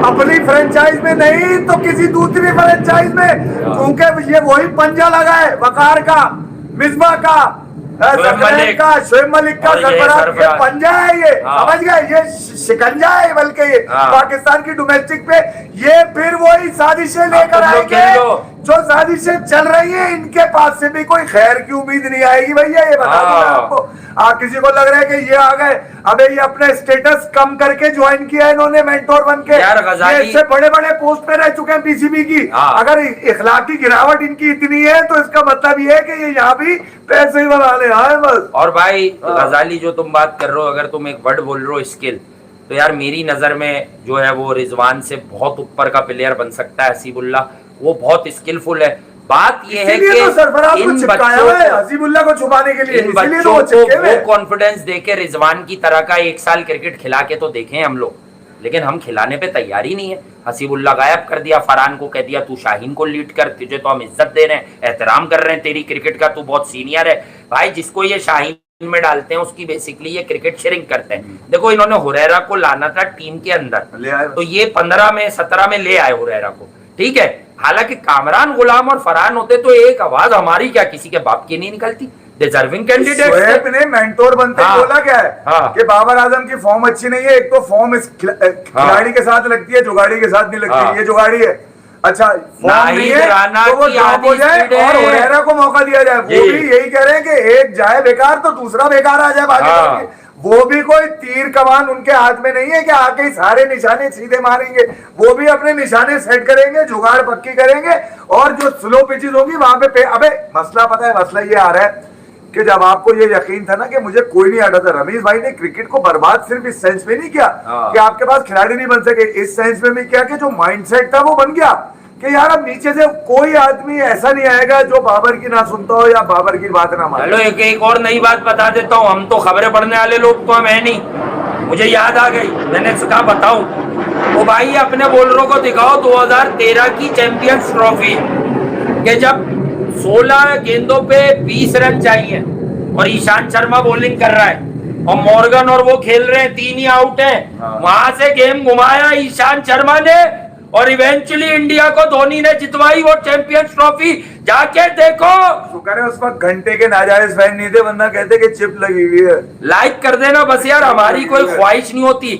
अपनी फ्रेंचाइज में नहीं तो किसी दूसरी फ्रेंचाइज में, क्योंकि ये वही पंजा लगा है वकार का, मिसबा का, शोएब मलिक का, सरफराज, ये पंजा है, ये समझ गए, ये शिकंजा है, बल्कि ये पाकिस्तान की डोमेस्टिक पे ये फिर वही साजिशें लेकर आएंगे जो साजिशें चल रही है। इनके पास से भी कोई खैर की उम्मीद नहीं आएगी भैया, ये बता दूं मैं आपको। किसी को लग रहा है कि ये आ गए, अबे ये अपने स्टेटस कम करके ज्वाइन किया है इन्होंने मेंटोर बन के, इससे बड़े बड़े पोस्ट पे रह चुके हैं पीसीबी की। अगर इखलाकी गिरावट इनकी इतनी है तो इसका मतलब ये है कि ये यहाँ भी पैसे ही बना ले आए बस। और भाई गजाली जो तुम बात कर रहे हो, अगर तुम एक वर्ड बोल रहे हो स्किल, तो यार मेरी नजर में जो है वो रिजवान से बहुत ऊपर का प्लेयर बन सकता है हसीबुल्लाह, वो बहुत स्किलफुल है। बात ये है कि तो सरफराज को चिपकाया है हसीबुल्लाह को छुपाने के लिए, इन बच्चों को वो कॉन्फिडेंस देके रिजवान की तरह का 1 साल क्रिकेट खिला के तो देखें हम लोग, लेकिन हम खिलाने पे तैयार ही नहीं है। हसीबुल्लाह गायब कर दिया, फरहान को कह दिया तू शाहीन को लीड कर, तुझे तो हम इज्जत दे रहे हैं, एहतराम कर रहे हैं तेरी क्रिकेट का, तू बहुत सीनियर है। भाई जिसको ये शाहीन में डालते हैं उसकी बेसिकली ये क्रिकेट शेयरिंग करते हैं। देखो इन्होंने हुरैरा को लाना था टीम के अंदर, तो ये 15 में 17 में ले आए हुरैरा को, ठीक है। हालांकि कामरान गुलाम और फरहान होते तो एक आवाज हमारी क्या किसी के बाप की नहीं निकलती, डिजर्विंग कैंडिडेट ने मेंटोर बनते बोला क्या है कि बाबर आजम की फॉर्म अच्छी नहीं है। एक तो फॉर्म इस खिलाड़ी के साथ लगती है, जुगाड़ी के साथ नहीं लगती, ये जुगाड़ी है। अच्छा फॉर्म नहीं है तो वो ड्रॉप हो जाए और ओरेरा को मौका दिया जाए। वो भी यही कह रहे हैं कि एक जाए बेकार तो दूसरा बेकार आ जाए बाकी। वो भी कोई तीर कमान उनके हाथ में नहीं है कि आके सारे निशाने सीधे मारेंगे। वो भी अपने निशाने सेट करेंगे, जुगाड़ पक्की करेंगे और जो स्लो पिचेस होगी वहां पे अबे मसला पता है, मसला ये आ रहा है कि जब आपको ये यकीन था ना कि मुझे कोई नहीं आता था, रमेश भाई ने क्रिकेट को बर्बाद सिर्फ इस सेंस में नहीं किया कि आपके पास खिलाड़ी नहीं बन सके, इस सेंस में भी किया कि जो माइंडसेट था वो बन गया कि यार अब नीचे से कोई आदमी ऐसा नहीं आएगा जो बाबर की ना सुनता हो या बाबर की बात ना माने। चलो एक और नई बात बता देता हूँ, हम तो खबरें पढ़ने वाले लोग तो हम है नहीं। मुझे याद आ गई, मैंने कहा बताऊं वो भाई अपने बॉलरों को दिखाओ 2013 की चैंपियंस ट्रॉफी के जब 16 गेंदों पे 20 रन चाहिए और ईशांत शर्मा बॉलिंग कर रहा है और मॉर्गन और वो खेल रहे हैं, 3 ही आउट हैं। वहां से गेम घुमाया ईशांत शर्मा ने और इवेंचुअली इंडिया को धोनी ने जितवाई वो चैंपियंस ट्रॉफी। जाके देखो, शुक्र है उस वक्त घंटे के नाजायज फैन नहीं थे, वरना कहते कि चिप लगी हुई है। लाइक कर देना बस यार, हमारी कोई ख्वाहिश नहीं होती।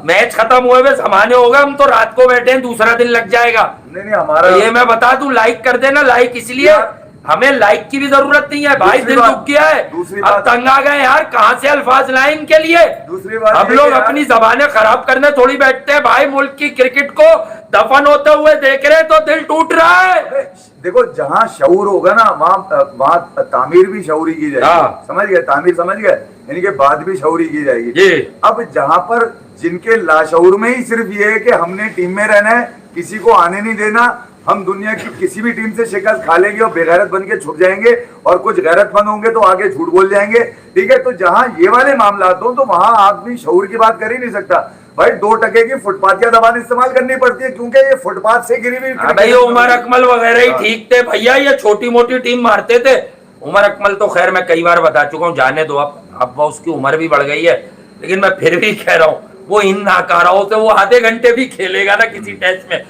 मैच खत्म हुए हुए समाने होगा, हम तो रात को बैठे हैं, दूसरा दिन लग जाएगा। नहीं हमारा ये मैं बता दूं, लाइक कर देना। लाइक इसलिए हमें लाइक की भी जरूरत नहीं है भाई, दिल दुख गया है, अब तंग आ गए यार, कहां से अल्फाज लाए इनके लिए। दूसरी बात हम लोग अपनी जबानें खराब करने थोड़ी बैठते हैं भाई, मुल्क की क्रिकेट को दफन होते हुए देख रहे तो दिल टूट रहा है। देखो जहां शऊर होगा ना वहां तामीर भी शऊरी की जाएगी, समझ गए, तामीर समझ गए, यानी कि बात भी शऊरी की जाएगी। अब जहां पर जिनके लाशऊर में ही सिर्फ ये है कि हमने टीम में रहना है, किसी को आने नहीं देना, हम दुनिया की किसी भी टीम से शिकस्त खा लेंगे और बेगैरत बन के छुप जाएंगे और कुछ गैरतमंद होंगे तो आगे झूठ बोल जाएंगे, ठीक है। तो जहां ये वाले मामला हो तो वहां आदमी शऊर की बात कर ही नहीं सकता भाई। 2 टके की फुटपाथिया दबान इस्तेमाल करनी पड़ती है क्योंकि ये फुटपाथ से गिरी हुई। भाई उमर अकमल वगैरह ही ठीक थे भैया, ये छोटी मोटी टीम मारते थे। उमर अकमल तो खैर मैं कई बार बता चुका हूँ, जाने दो, अब उसकी उम्र भी बढ़ गई है, लेकिन मैं फिर भी कह रहा हूँ वो इन नाकाराओं से वो आधे घंटे भी खेलेगा ना किसी टेस्ट में।